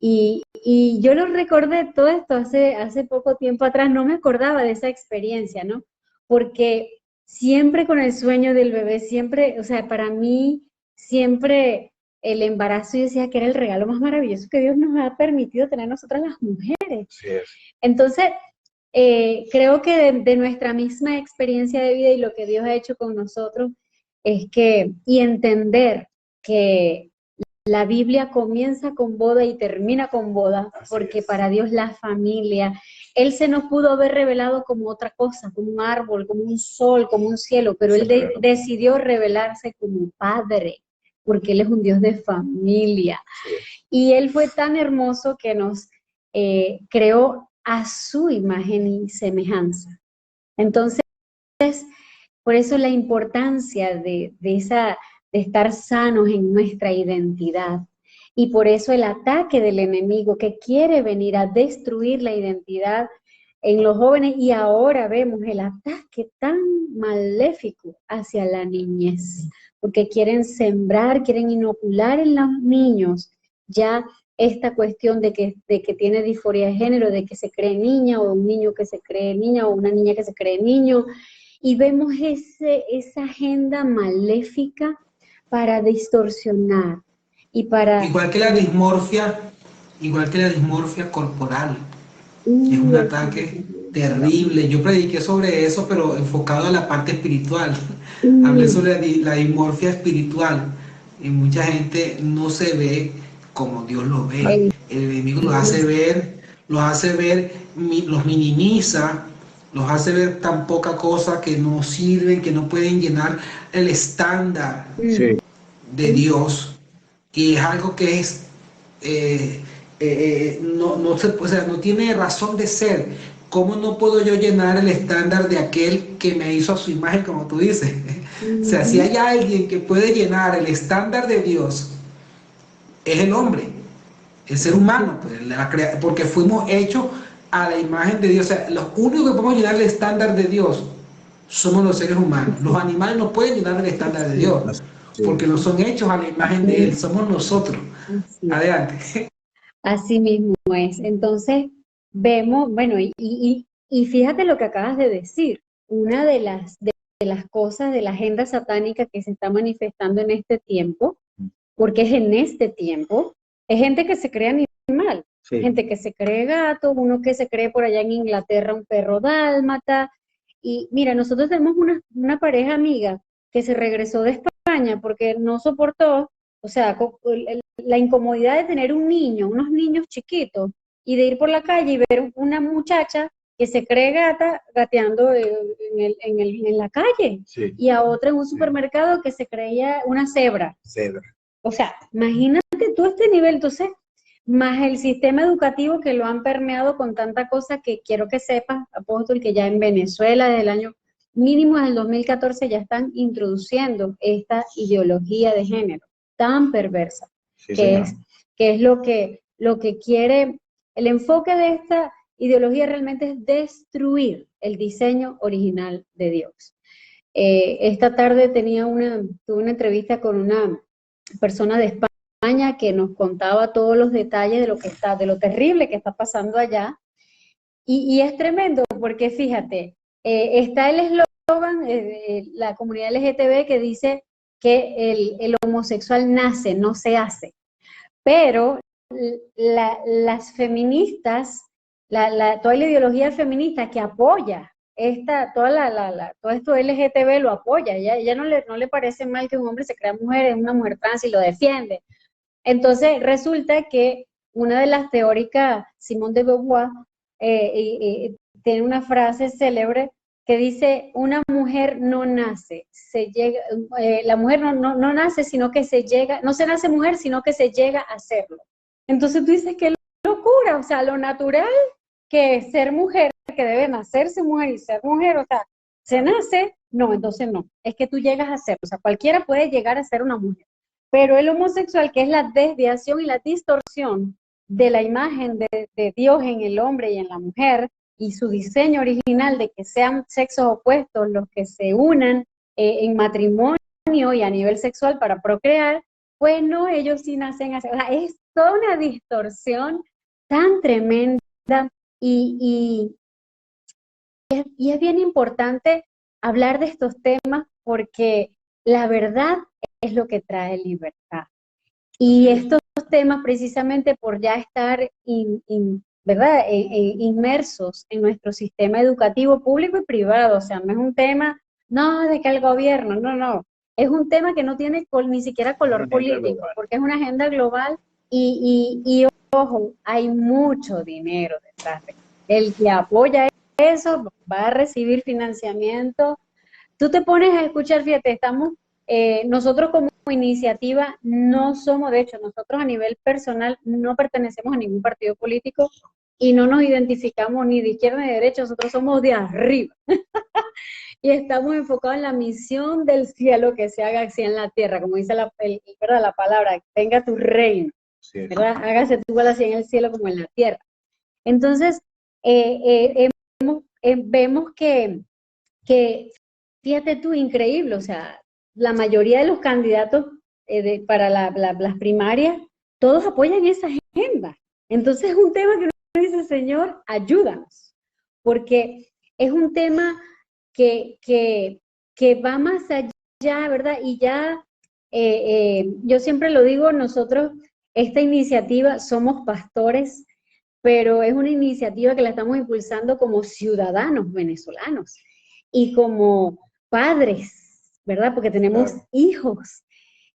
Y yo lo recordé todo esto hace poco tiempo atrás, no me acordaba de esa experiencia, ¿no? Porque siempre con el sueño del bebé, siempre, o sea, para mí, siempre el embarazo, yo decía que era el regalo más maravilloso que Dios nos ha permitido tener nosotras las mujeres. Sí es. Entonces, creo que de nuestra misma experiencia de vida y lo que Dios ha hecho con nosotros es que, y entender que la Biblia comienza con boda y termina con boda, porque para Dios la familia, Él se nos pudo haber revelado como otra cosa, como un árbol, como un sol, como un cielo, pero Él decidió revelarse como Padre, porque Él es un Dios de familia. Y Él fue tan hermoso que nos creó a su imagen y semejanza. Entonces, por eso la importancia de estar sanos en nuestra identidad. Y por eso el ataque del enemigo que quiere venir a destruir la identidad en los jóvenes, y ahora vemos el ataque tan maléfico hacia la niñez, porque quieren sembrar, quieren inocular en los niños ya esta cuestión de que tiene disforia de género, de que se cree niña, o un niño que se cree niña, o una niña que se cree niño, y vemos esa agenda maléfica para distorsionar y para... Igual que la dismorfia corporal. Es un ataque terrible. Yo prediqué sobre eso, pero enfocado a la parte espiritual. Hablé sobre la dismorfia espiritual. Y mucha gente no se ve como Dios lo ve. El enemigo los hace ver, los minimiza, los hace ver tan poca cosa que no sirven, que no pueden llenar el estándar de Dios. Y es algo que es no tiene razón de ser. ¿Cómo no puedo yo llenar el estándar de aquel que me hizo a su imagen, como tú dices? O sea, si hay alguien que puede llenar el estándar de Dios, es el hombre, el ser humano, pues, porque fuimos hechos a la imagen de Dios. O sea, los únicos que podemos llenar el estándar de Dios somos los seres humanos. Los animales no pueden llenar el estándar de Dios, porque no son hechos a la imagen de Él, somos nosotros. Adelante. Así mismo es. Entonces, vemos, bueno, y fíjate lo que acabas de decir. Una de las cosas de la agenda satánica que se está manifestando en este tiempo, porque es en este tiempo, es gente que se cree animal, gente que se cree gato, uno que se cree por allá en Inglaterra un perro dálmata. Y mira, nosotros tenemos una pareja amiga que se regresó de España porque no soportó, o sea, la incomodidad de tener un niño, unos niños chiquitos, y de ir por la calle y ver una muchacha que se cree gata gateando en la calle, y a otra en un supermercado que se creía una cebra. O sea, imagínate imagínate tú este nivel, entonces, más el sistema educativo que lo han permeado con tanta cosa que quiero que sepas, Apóstol, que ya en Venezuela desde el año mínimo desde el 2014 ya están introduciendo esta ideología de género tan perversa, Sí, que señor. es, que es lo que quiere, el enfoque de esta ideología realmente es destruir el diseño original de Dios. Esta tarde tuve una entrevista con una persona de España que nos contaba todos los detalles de lo terrible que está pasando allá. Y es tremendo porque fíjate, está el eslogan, la comunidad LGTB que dice que el homosexual nace, no se hace. Pero las feministas, toda la ideología feminista que apoya todo esto LGTB lo apoya, ella no le parece mal que un hombre se crea mujer, es una mujer trans y lo defiende. Entonces resulta que una de las teóricas, Simone de Beauvoir, tiene una frase célebre que dice, una mujer no nace, la mujer no nace, sino que se llega, no se nace mujer, sino que se llega a serlo. Entonces tú dices, qué locura, o sea, lo natural que es ser mujer, que debe nacerse mujer y ser mujer, o sea, se nace, no, entonces no, es que tú llegas a ser, o sea, cualquiera puede llegar a ser una mujer, pero el homosexual, que es la desviación y la distorsión de la imagen de Dios en el hombre y en la mujer, y su diseño original de que sean sexos opuestos los que se unan en matrimonio y a nivel sexual para procrear, pues no, ellos sí nacen así. O sea, es toda una distorsión tan tremenda y es bien importante hablar de estos temas porque la verdad es lo que trae libertad. Y estos temas, precisamente por ya estar ¿verdad? Inmersos en nuestro sistema educativo público y privado, o sea, no es un tema, no, de que el gobierno, no, es un tema que no tiene ni siquiera color político, porque es una agenda global y ojo, hay mucho dinero detrás de el que apoya eso, va a recibir financiamiento. Tú te pones a escuchar, fíjate, nosotros como iniciativa no somos, de hecho, nosotros a nivel personal no pertenecemos a ningún partido político y no nos identificamos ni de izquierda ni de derecha, nosotros somos de arriba. Y estamos enfocados en la misión del cielo que se haga así en la tierra, como dice ¿verdad? La palabra, tenga tu reino, ¿verdad? Hágase tu igual así en el cielo como en la tierra. Entonces, vemos que fíjate tú, increíble, o sea, la mayoría de los candidatos para las primarias, todos apoyan esa agenda. Entonces es un tema que uno dice, Señor, ayúdanos, porque es un tema que va más allá, ¿verdad? Y ya, yo siempre lo digo, nosotros, esta iniciativa, somos pastores, pero es una iniciativa que la estamos impulsando como ciudadanos venezolanos y como padres, ¿verdad? Porque tenemos hijos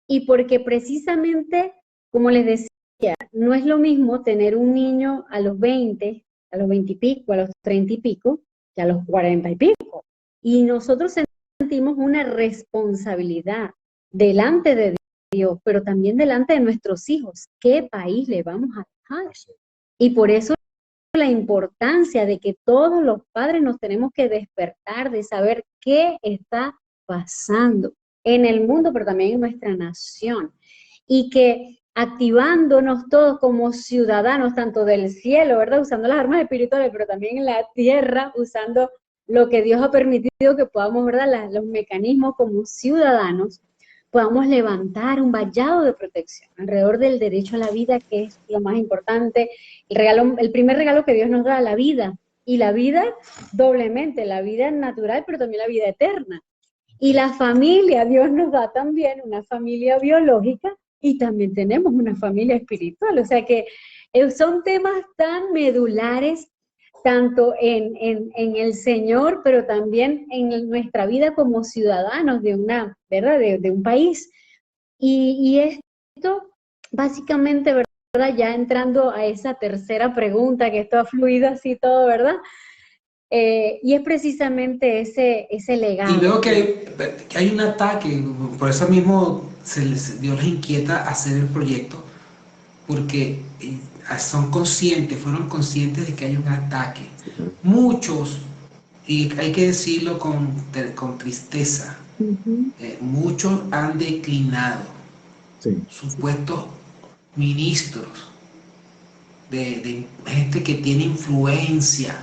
y porque precisamente, como les decía, no es lo mismo tener un niño a los 20, a los 20 y pico, a los 30 y pico, que a los 40 y pico. Y nosotros sentimos una responsabilidad delante de Dios, pero también delante de nuestros hijos. ¿Qué país le vamos a dejar? Y por eso la importancia de que todos los padres nos tenemos que despertar, de saber qué está pasando en el mundo, pero también en nuestra nación. Y que activándonos todos como ciudadanos, tanto del cielo, ¿verdad? Usando las armas espirituales, pero también en la tierra, usando lo que Dios ha permitido que podamos, ¿verdad? Los mecanismos como ciudadanos, podamos levantar un vallado de protección alrededor del derecho a la vida, que es lo más importante, el primer regalo que Dios nos da, la vida, y la vida doblemente, la vida natural, pero también la vida eterna. Y la familia, Dios nos da también una familia biológica y también tenemos una familia espiritual, o sea que son temas tan medulares, tanto en el Señor, pero también en nuestra vida como ciudadanos de ¿verdad? De un país. Y esto, básicamente, ¿verdad? Ya entrando a esa tercera pregunta, que esto ha fluido así todo, ¿verdad? Y es precisamente ese legado. Y veo que hay un ataque, por eso mismo Dios les inquieta hacer el proyecto, porque son conscientes, fueron conscientes de que hay un ataque. Muchos, y hay que decirlo con tristeza, muchos han declinado, supuestos ministros, de gente que tiene influencia,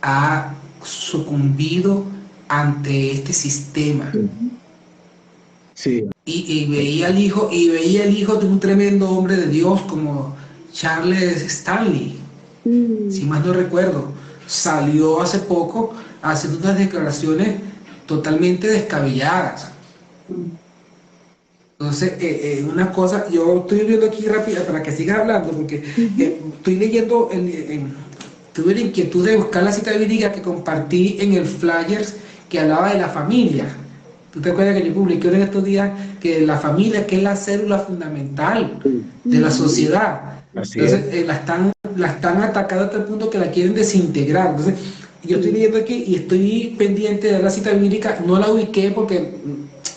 ha sucumbido ante este sistema. Sí. Y veía al hijo de un tremendo hombre de Dios como Charles Stanley, si más no recuerdo, salió hace poco haciendo unas declaraciones totalmente descabelladas. Entonces, una cosa, yo estoy viendo aquí rápida para que sigas hablando, porque estoy leyendo, tuve la inquietud de buscar la cita bíblica que compartí en el flyers que hablaba de la familia. ¿Tú te acuerdas que yo publiqué en estos días que la familia, que es la célula fundamental de la sociedad? Entonces, la están atacando hasta el punto que la quieren desintegrar. Entonces, yo estoy leyendo aquí y estoy pendiente de la cita bíblica, no la ubiqué porque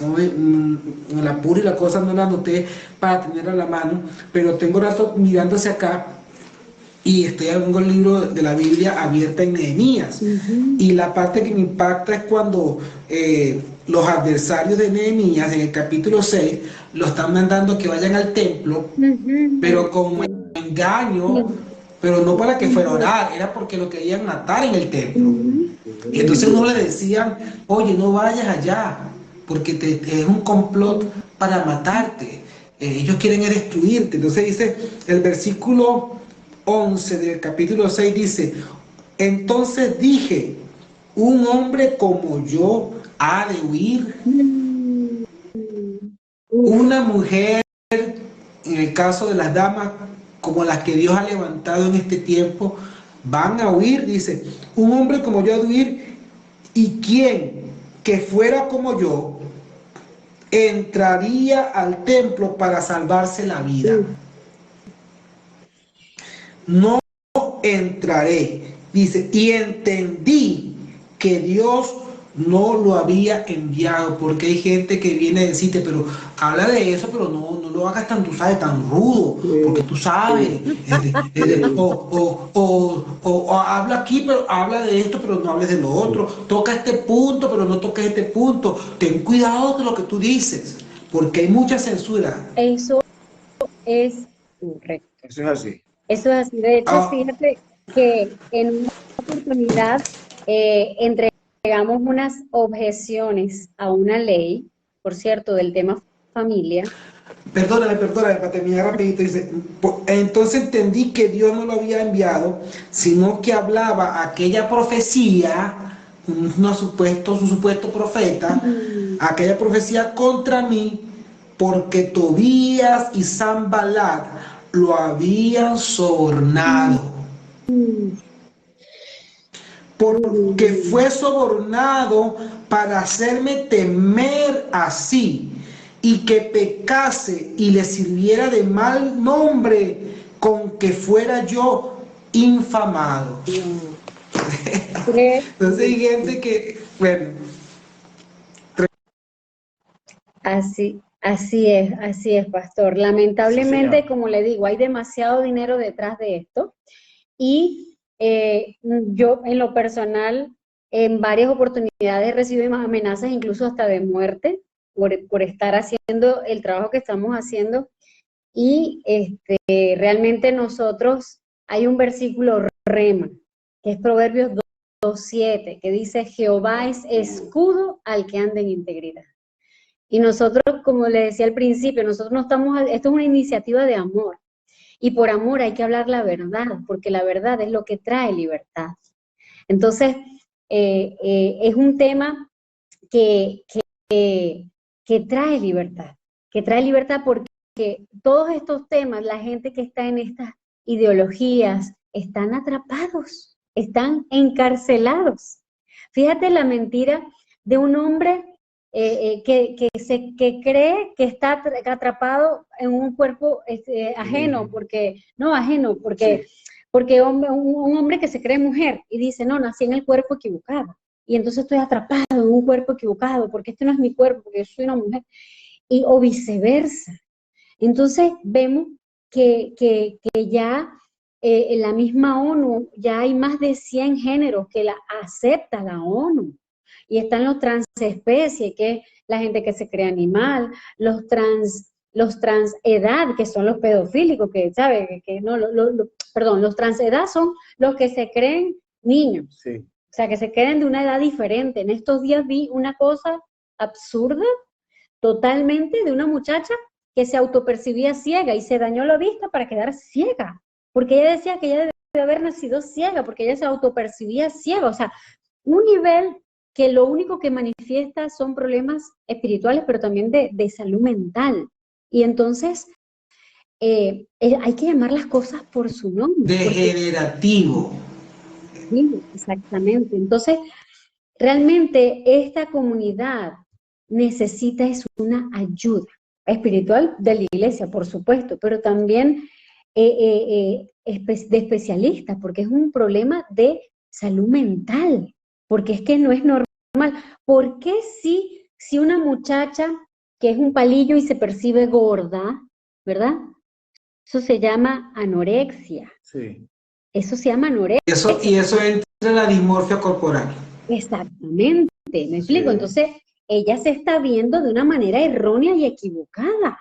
en la apuro y la cosa no la anoté para tenerla a la mano, pero tengo rato mirándose acá y tengo el libro de la Biblia abierta en Nehemías. Y la parte que me impacta es cuando los adversarios de Nehemías en el capítulo 6 lo están mandando que vayan al templo, pero con engaño, pero no para que fuera a orar, era porque lo querían matar en el templo. Y entonces no le decían, oye, no vayas allá, porque es un complot para matarte. Ellos quieren destruirte. Entonces dice, el versículo 11 del capítulo 6 dice, entonces dije, un hombre como yo ha de huir. Una mujer, en el caso de las damas, como las que Dios ha levantado en este tiempo, van a huir, dice, un hombre como yo ha de huir, y quien que fuera como yo entraría al templo para salvarse la vida. No entraré, dice, y entendí que Dios no lo había enviado, porque hay gente que viene a decirte, pero habla de eso, pero no lo hagas tan, tú sabes, tan rudo, porque tú sabes, o habla aquí, pero habla de esto, pero no hables de lo otro, toca este punto, pero no toques este punto, ten cuidado de lo que tú dices, porque hay mucha censura. Eso es correcto. Eso es así. Eso es así. De hecho, fíjate que en una oportunidad entregamos unas objeciones a una ley, por cierto, del tema familia. Perdóname, para terminar rapidito, dice, entonces entendí que Dios no lo había enviado, sino que hablaba aquella profecía, un supuesto profeta, aquella profecía contra mí, porque Tobías y Sanballat lo habían sobornado. Porque fue sobornado para hacerme temer así, y que pecase y le sirviera de mal nombre con que fuera yo infamado. Entonces hay gente que, bueno. Así es, pastor. Lamentablemente, como le digo, hay demasiado dinero detrás de esto. Y yo, en lo personal, en varias oportunidades recibo amenazas, incluso hasta de muerte, por estar haciendo el trabajo que estamos haciendo. Y realmente nosotros, hay un versículo rema, que es Proverbios 2:7, que dice, Jehová es escudo al que anda en integridad. Y nosotros, como le decía al principio, nosotros no estamos, esto es una iniciativa de amor. Y por amor hay que hablar la verdad, porque la verdad es lo que trae libertad. Entonces, es un tema que trae libertad porque todos estos temas, la gente que está en estas ideologías, están atrapados, están encarcelados. Fíjate la mentira de un hombre que cree que está atrapado en un cuerpo ajeno, porque un hombre que se cree mujer y dice, no, nací en el cuerpo equivocado, y entonces estoy atrapado en un cuerpo equivocado, porque este no es mi cuerpo, porque yo soy una mujer, o viceversa. Entonces vemos que ya en la misma ONU ya hay más de 100 géneros que la acepta la ONU. Y están los transespecies, que es la gente que se cree animal, los transedad, que son los pedofílicos, que sabe que no, perdón, los transedad son los que se creen niños. Sí. O sea, que se creen de una edad diferente. En estos días vi una cosa absurda, totalmente, de una muchacha que se autopercibía ciega y se dañó la vista para quedar ciega, porque ella decía que ella debe haber nacido ciega, porque ella se autopercibía ciega. O sea, un nivel que lo único que manifiesta son problemas espirituales, pero también de salud mental. Y entonces hay que llamar las cosas por su nombre. Degenerativo. Sí, exactamente. Entonces, realmente esta comunidad necesita es una ayuda espiritual de la iglesia, por supuesto, pero también de especialistas, porque es un problema de salud mental, porque es que no es normal. ¿Por qué si una muchacha que es un palillo y se percibe gorda, ¿verdad? Eso se llama anorexia. Sí. Eso se llama anorexia. Y eso entra en la dismorfia corporal. Exactamente, ¿me explico? Entonces, ella se está viendo de una manera errónea y equivocada.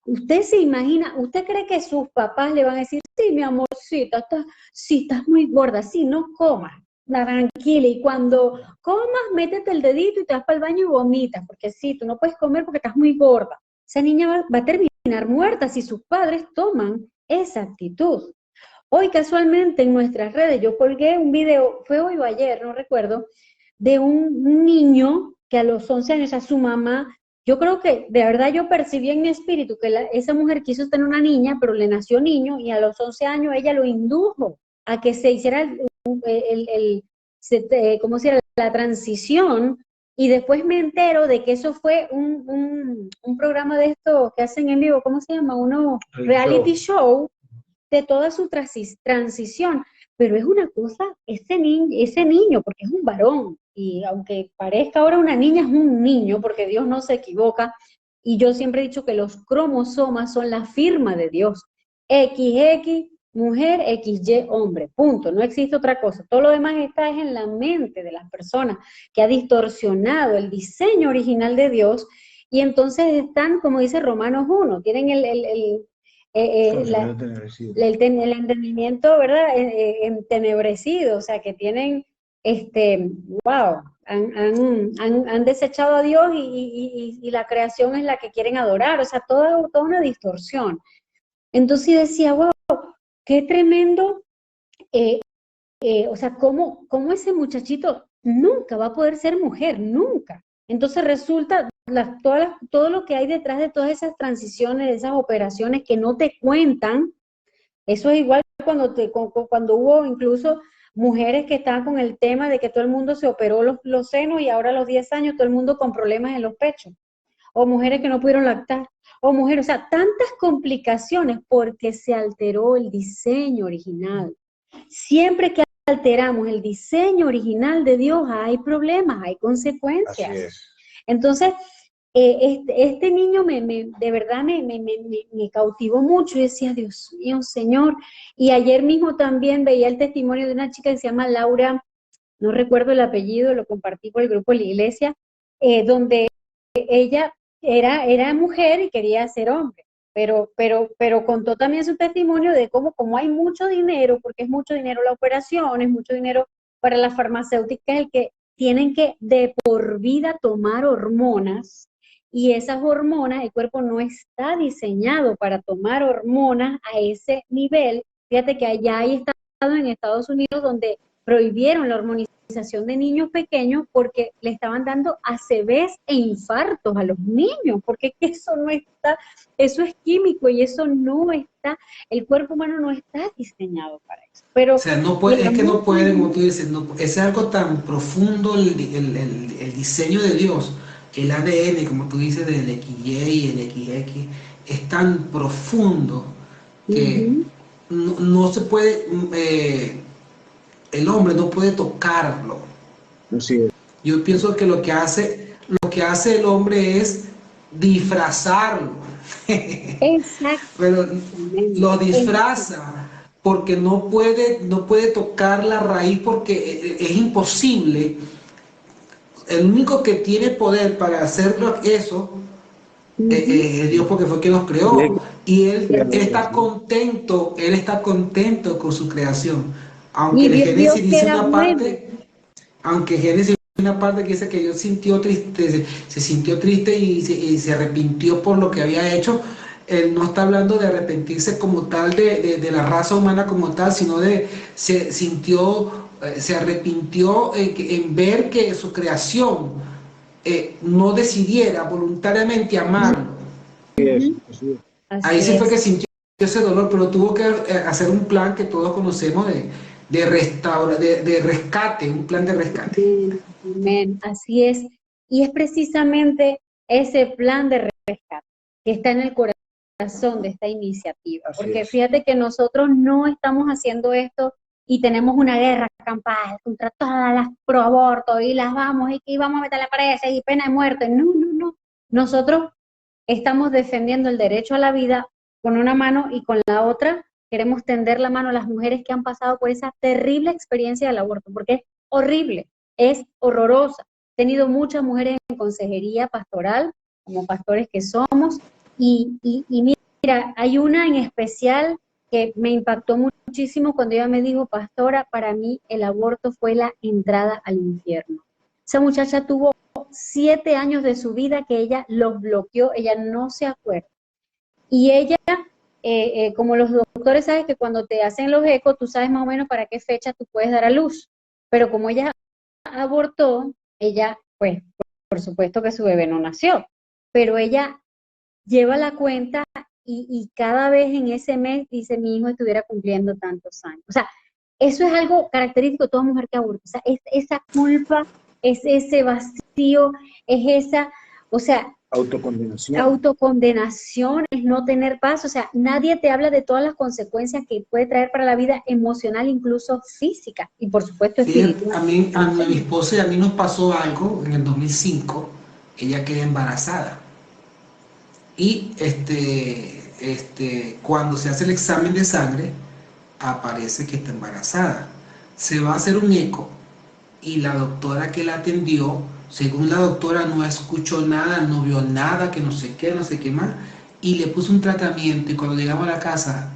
Usted se imagina, ¿usted cree que sus papás le van a decir, sí, mi amorcita, sí, estás muy gorda, sí, no comas, tranquila, y cuando comas, métete el dedito y te vas para el baño y vomitas, porque sí, tú no puedes comer porque estás muy gorda. Esa niña va a terminar muerta si sus padres toman esa actitud. Hoy casualmente en nuestras redes yo colgué un video, fue hoy o ayer, no recuerdo, de un niño que a los 11 años a su mamá, yo creo que de verdad yo percibí en mi espíritu que esa mujer quiso tener una niña, pero le nació niño y a los 11 años ella lo indujo a que se hiciera ¿cómo se llama? La transición, y después me entero de que eso fue un programa de esto que hacen en vivo, ¿cómo se llama? Reality show de toda su transición, pero es una cosa, ese niño, porque es un varón, y aunque parezca ahora una niña, es un niño, porque Dios no se equivoca, y yo siempre he dicho que los cromosomas son la firma de Dios, XX, mujer, XY, hombre, punto, no existe otra cosa, todo lo demás está es en la mente de las personas, que ha distorsionado el diseño original de Dios, y entonces están, como dice Romanos 1, tienen el entendimiento, ¿verdad? Entenebrecido, o sea, que tienen, wow, han desechado a Dios y la creación es la que quieren adorar, o sea, toda una distorsión. Entonces decía, wow, qué tremendo, o sea, cómo ese muchachito nunca va a poder ser mujer, nunca. Entonces resulta todo lo que hay detrás de todas esas transiciones, de esas operaciones que no te cuentan. Eso es igual cuando hubo incluso mujeres que estaban con el tema de que todo el mundo se operó los senos y ahora a los 10 años todo el mundo con problemas en los pechos. O mujeres que no pudieron lactar. O mujeres, o sea, tantas complicaciones porque se alteró el diseño original. Siempre que alteramos el diseño original de Dios, hay problemas, hay consecuencias. Así es. Entonces, este niño de verdad me cautivó mucho y decía, Dios mío, Señor. Y ayer mismo también veía el testimonio de una chica que se llama Laura, no recuerdo el apellido, lo compartí por el grupo de la iglesia, donde ella era mujer y quería ser hombre. Pero contó también su testimonio de cómo hay mucho dinero, porque es mucho dinero la operación, es mucho dinero para las farmacéuticas, el que tienen que de por vida tomar hormonas, y esas hormonas, el cuerpo no está diseñado para tomar hormonas a ese nivel. Fíjate que allá hay estados en Estados Unidos donde prohibieron la hormonización de niños pequeños porque le estaban dando ACVs e infartos a los niños, porque eso no está, eso es químico y eso no está, el cuerpo humano no está diseñado para eso. Pero, o sea, no puede, es que no puede, como tú dices, no, es algo tan profundo el diseño de Dios, el ADN, como tú dices, del XY y el XX, es tan profundo que no se puede, el hombre no puede tocarlo. Así es. Yo pienso que lo que hace el hombre es disfrazarlo. Pero lo Exactamente. disfraza porque no puede tocar la raíz porque es imposible. El único que tiene poder para hacerlo eso Ujú. es Dios porque fue quien nos Y es creó. Y él creador, sí. él está contento con su creación. Y Aunque el vio Dios Génesis que dice era una bueno. parte, aunque Génesis dice una parte que dice que Dios sintió triste, se sintió triste y se arrepintió por lo que había hecho. Él no está hablando de arrepentirse como tal de la raza humana como tal, sino de se arrepintió en ver que su creación no decidiera voluntariamente amarlo. Así es, Ujú. así es. Ahí Así sí fue que es. sintió ese dolor, pero tuvo que hacer un plan que todos conocemos de rescate, un plan de rescate. Amén, amén, así es. Y es precisamente ese plan de rescate que está en el corazón de esta iniciativa. Así Porque es. fíjate que nosotros no estamos haciendo esto y tenemos una guerra campal contra todas las pro aborto y las vamos y que vamos a meter la presa y pena de muerte. No, no, no. Nosotros estamos defendiendo el derecho a la vida con una mano y con la otra queremos tender la mano a las mujeres que han pasado por esa terrible experiencia del aborto, porque es horrible, es horrorosa. He tenido muchas mujeres en consejería pastoral, como pastores que somos, y mira, hay una en especial que me impactó muchísimo cuando ella me dijo, pastora, para mí el aborto fue la entrada al infierno. Esa muchacha tuvo 7 años de su vida que ella los bloqueó, ella no se acuerda. Y ella, como los doctores, sabes que cuando te hacen los ecos, tú sabes más o menos para qué fecha tú puedes dar a luz. Pero como ella abortó, ella, pues, por supuesto que su bebé no nació, pero ella lleva la cuenta y cada vez en ese mes dice, mi hijo estuviera cumpliendo tantos años. O sea, eso es algo característico de toda mujer que aborta. O sea, es esa culpa, es ese vacío, es esa, o sea, Autocondenación. autocondenación, es no tener paz, o sea, nadie te habla de todas las consecuencias que puede traer para la vida emocional, incluso física, y por supuesto Fíjate, espiritual. a mi esposa y a mí nos pasó algo en el 2005, ella queda embarazada. Y cuando se hace el examen de sangre, aparece que está embarazada. Se va a hacer un eco y la doctora que la atendió, según la doctora, no escuchó nada, no vio nada, que no sé qué, no sé qué más, y le puso un tratamiento y cuando llegamos a la casa,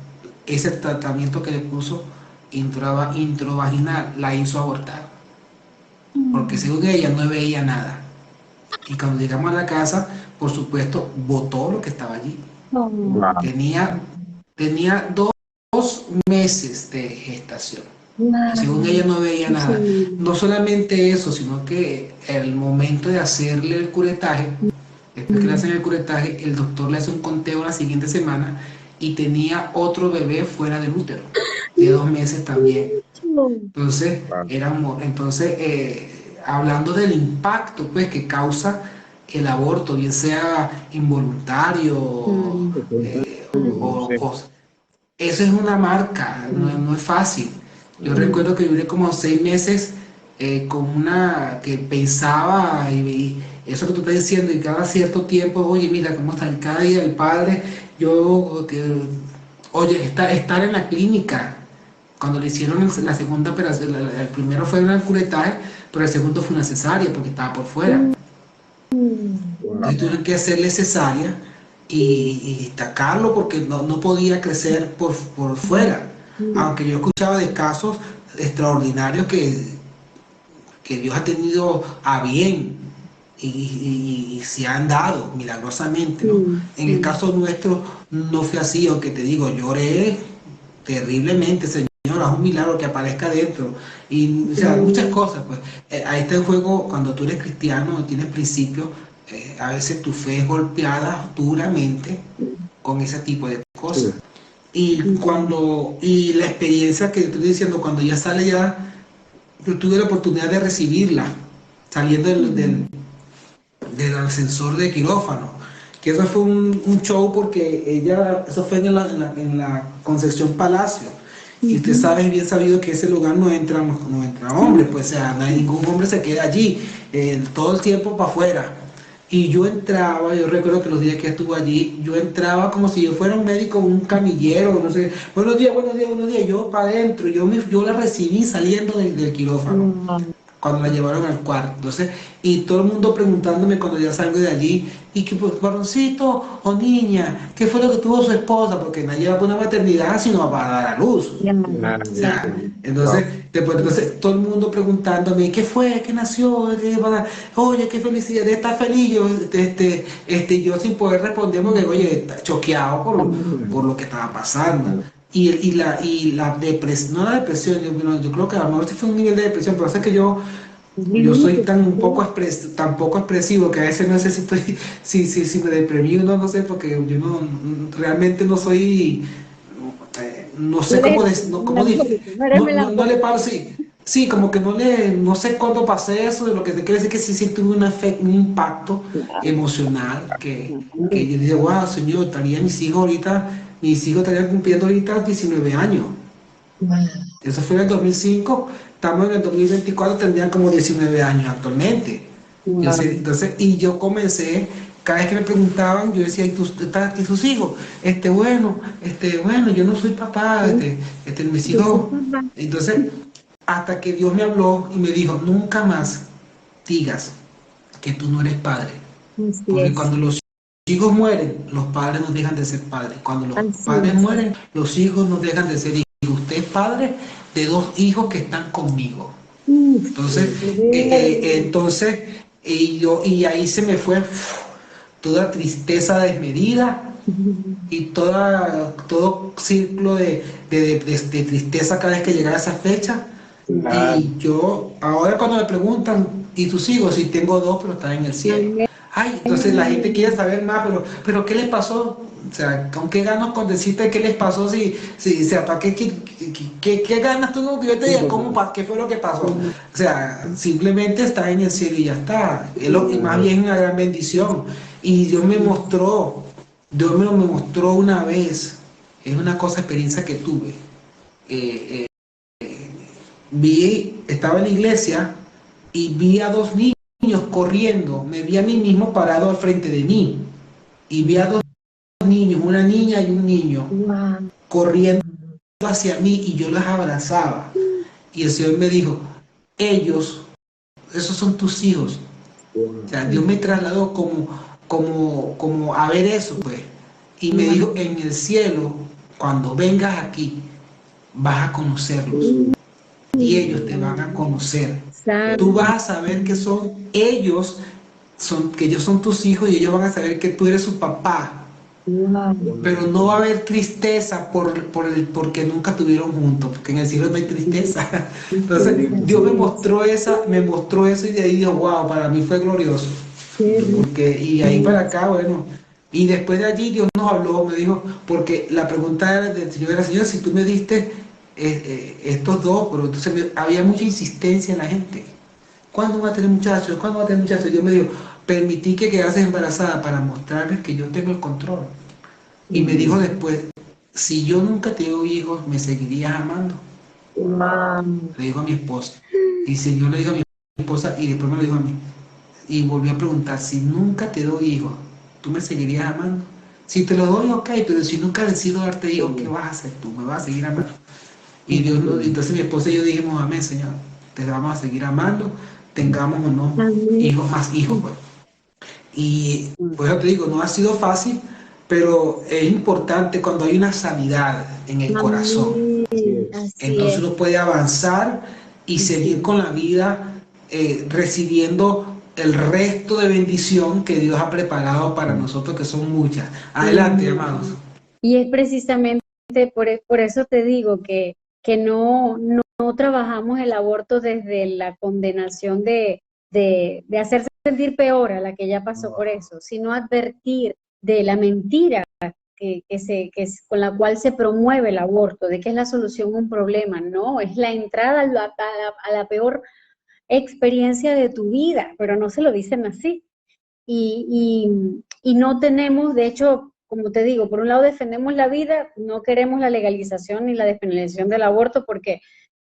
ese tratamiento que le puso intravaginal la hizo abortar, porque según ella no veía nada. Y cuando llegamos a la casa, por supuesto, botó lo que estaba allí. Oh, Tenía, tenía 2 meses de gestación. Y según ella wow, no veía nada. sí. No solamente eso, sino que el momento de hacerle el curetaje, después que le hacen el curetaje, el doctor le hace un conteo la siguiente semana y tenía otro bebé fuera del útero, de 2 meses también. Entonces, Claro. hablando del impacto pues, que causa el aborto, bien sea involuntario Sí. o eso es una marca, no es fácil. Yo recuerdo que duré como 6 meses con una que pensaba y eso que tú estás diciendo y cada cierto tiempo, oye, mira cómo está cada día el padre, oye, estar en la clínica, cuando le hicieron la segunda operación, el primero fue un curetaje, pero el segundo fue una cesárea porque estaba por fuera. Wow. Entonces tuvieron que hacerle cesárea y tacarlo porque no podía crecer por fuera. Aunque yo escuchaba de casos extraordinarios que Dios ha tenido a bien y se han dado milagrosamente, ¿no? En el caso nuestro no fue así, aunque te digo, lloré terriblemente, Señor, haz un milagro que aparezca dentro. Y, o sea, muchas cosas, pues. Ahí está el juego, cuando tú eres cristiano, tienes principios, a veces tu fe es golpeada duramente con ese tipo de cosas. Sí. Y la experiencia que estoy diciendo, cuando ya sale ya, yo tuve la oportunidad de recibirla, saliendo del ascensor de quirófano, que eso fue un show porque eso fue en la Concepción Palacio, y usted sabe bien sabido que ese lugar no entra hombre, pues o sea, ningún hombre se queda allí, todo el tiempo para afuera, Y yo entraba, yo recuerdo que los días que estuve allí, yo entraba como si yo fuera un médico, un camillero, no sé, buenos días, buenos días, buenos días, yo para adentro, yo la recibí saliendo del quirófano cuando la llevaron al cuarto. Entonces, y todo el mundo preguntándome cuando ya salgo de allí, y que pues, varoncito o niña, ¿qué fue lo que tuvo su esposa? Porque nadie lleva por una maternidad sino para dar a luz. O sea, entonces, después, entonces, todo el mundo preguntándome, ¿qué fue? ¿Qué nació? Oye, qué felicidad, está feliz. Yo, yo sin poder responder porque, oye, está choqueado por lo que estaba pasando. Y la depresión, no la depresión, yo creo que a lo mejor sí fue un nivel de depresión, pero es que yo soy tan poco expresivo que a veces no sé si estoy, si me deprimí o no, no sé, porque yo no, realmente no soy, no sé cómo, No eres no le melancólico. paro, sí, sí, como que no sé cuándo pasé eso, de lo que te quiero decir que sí, sí tuve un impacto emocional, que yo dije, wow, señor, estaría mis hijos estarían cumpliendo ahorita 19 años. Eso fue en el 2005, estamos en el 2024, tendrían como 19 años actualmente. Entonces, y yo comencé, cada vez que me preguntaban, yo decía, ¿y estás aquí sus hijos? Bueno, yo no soy papá, mis Yo soy hijos. mamá. Entonces, hasta que Dios me habló y me dijo, nunca más digas que tú no eres padre, Así porque es, cuando los hijos mueren, los padres no dejan de ser padres. Cuando los así padres es. mueren, los hijos no dejan de ser hijos. Usted es padre de 2 hijos que están conmigo. Uf, Entonces, qué y ahí se me fue toda tristeza desmedida y todo círculo de tristeza cada vez que llegaba esa fecha. Y yo, ahora cuando me preguntan, ¿y tus hijos? Si tengo 2, pero están en el cielo. Ay, entonces la gente quiere saber más, pero ¿qué les pasó? O sea, ¿con qué ganas con decirte qué les pasó? O sea, ¿para qué ganas tú no? Que yo te diga, ¿qué fue lo que pasó? O sea, simplemente está en el cielo y ya está. Y más bien una gran bendición. Y Dios me mostró una vez, es una cosa, experiencia que tuve. Eh, Estaba en la iglesia y vi a 2 niños corriendo, me vi a mí mismo parado al frente de mí y vi a 2 niños, una niña y un niño, wow. corriendo hacia mí y yo las abrazaba. Y el Señor me dijo, ellos, esos son tus hijos. O sea, Dios me trasladó como a ver eso, pues. Y me dijo, en el cielo, cuando vengas aquí, vas a conocerlos y ellos te van a conocer. Tú vas a saber que que ellos son tus hijos y ellos van a saber que tú eres su papá. Pero no va a haber tristeza porque nunca estuvieron juntos, porque en el cielo no hay tristeza. Entonces, Dios me mostró eso y de ahí dijo, wow, para mí fue glorioso. Y ahí para acá, bueno, y después de allí Dios nos habló, me dijo, porque la pregunta del Señor era, Señor, si tú me diste estos 2, pero entonces había mucha insistencia en la gente. ¿Cuándo va a tener muchachos? ¿Cuándo va a tener muchachos? Yo me dijo, permití que quedases embarazada para mostrarles que yo tengo el control. Y me dijo después, si yo nunca te doy hijos, ¿me seguirías amando? Le dijo a mi esposa. Y el Señor le dijo a mi esposa y después me lo dijo a mí. Y volvió a preguntar, si nunca te doy hijos, ¿tú me seguirías amando? Si te lo doy, ok, pero si nunca decido darte hijos, ¿qué vas a hacer tú? ¿Me vas a seguir amando? Y Dios, entonces mi esposa y yo dijimos, amén, Señor, te vamos a seguir amando, tengamos o no hijos, más hijos, pues. Y pues yo te digo, no ha sido fácil, pero es importante cuando hay una sanidad en el corazón. Amén. Así Entonces es. uno puede avanzar y seguir con la vida recibiendo el resto de bendición que Dios ha preparado para nosotros, que son muchas. Adelante, amados. Y es precisamente por eso te digo que no trabajamos el aborto desde la condenación de hacer sentir peor a la que ya pasó por eso, sino advertir de la mentira con la cual se promueve el aborto, de que es la solución a un problema. No, es la entrada a la peor experiencia de tu vida, pero no se lo dicen así. Y no tenemos, de hecho, como te digo, por un lado defendemos la vida, no queremos la legalización ni la despenalización del aborto, porque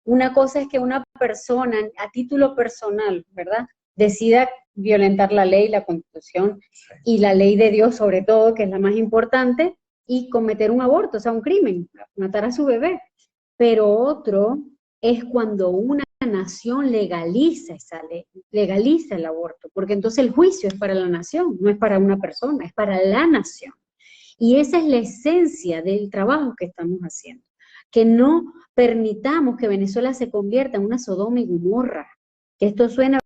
una cosa es que una persona a título personal, ¿verdad?, decida violentar la ley, la Constitución y la ley de Dios sobre todo, que es la más importante, y cometer un aborto, o sea, un crimen, matar a su bebé. Pero otro es cuando una nación legaliza esa ley, legaliza el aborto, porque entonces el juicio es para la nación, no es para una persona, es para la nación. Y esa es la esencia del trabajo que estamos haciendo, que no permitamos que Venezuela se convierta en una Sodoma y Gomorra, que esto suena,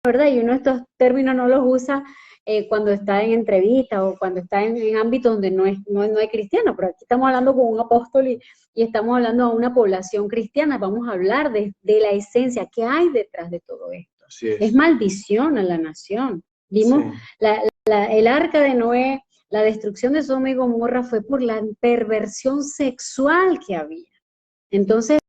¿verdad? Y uno estos términos no los usa cuando está en entrevista o cuando está en ámbitos donde no hay cristiano, pero aquí estamos hablando con un apóstol y estamos hablando a una población cristiana, vamos a hablar de la esencia que hay detrás de todo esto. Así es. Es maldición a la nación. Vimos el arca de Noé, la destrucción de Sodoma y Gomorra fue por la perversión sexual que había. Entonces,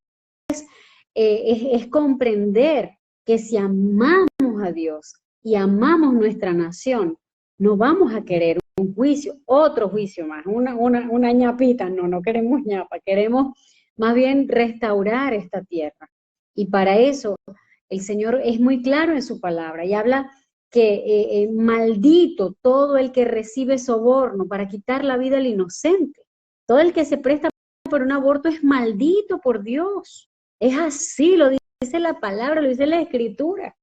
es comprender que si amamos a Dios y amamos nuestra nación, no vamos a querer un juicio, otro juicio más, una ñapita, no queremos ñapa, queremos más bien restaurar esta tierra. Y para eso el Señor es muy claro en su palabra y habla que maldito todo el que recibe soborno para quitar la vida al inocente. Todo el que se presta por un aborto es maldito por Dios. Es así, lo dice la palabra, lo dice la Escritura.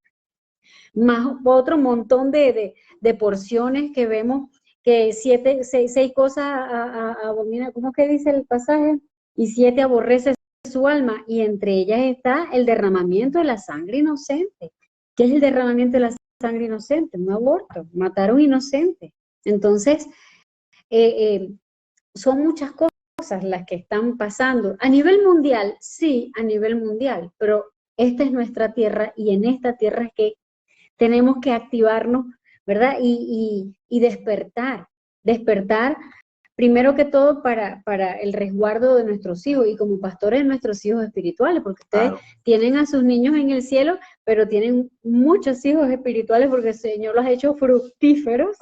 Más otro montón de porciones que vemos, que seis cosas abomina, ¿cómo es que dice el pasaje? Y 7 aborrece su alma, y entre ellas está el derramamiento de la sangre inocente. ¿Qué es el derramamiento de la sangre inocente? Un aborto, matar a un inocente. Entonces, son muchas cosas las que están pasando. A nivel mundial, sí, a nivel mundial, pero esta es nuestra tierra y en esta tierra es que tenemos que activarnos, ¿verdad? Y despertar primero que todo para el resguardo de nuestros hijos y como pastores de nuestros hijos espirituales, porque ustedes tienen a sus niños en el cielo, pero tienen muchos hijos espirituales porque el Señor los ha hecho fructíferos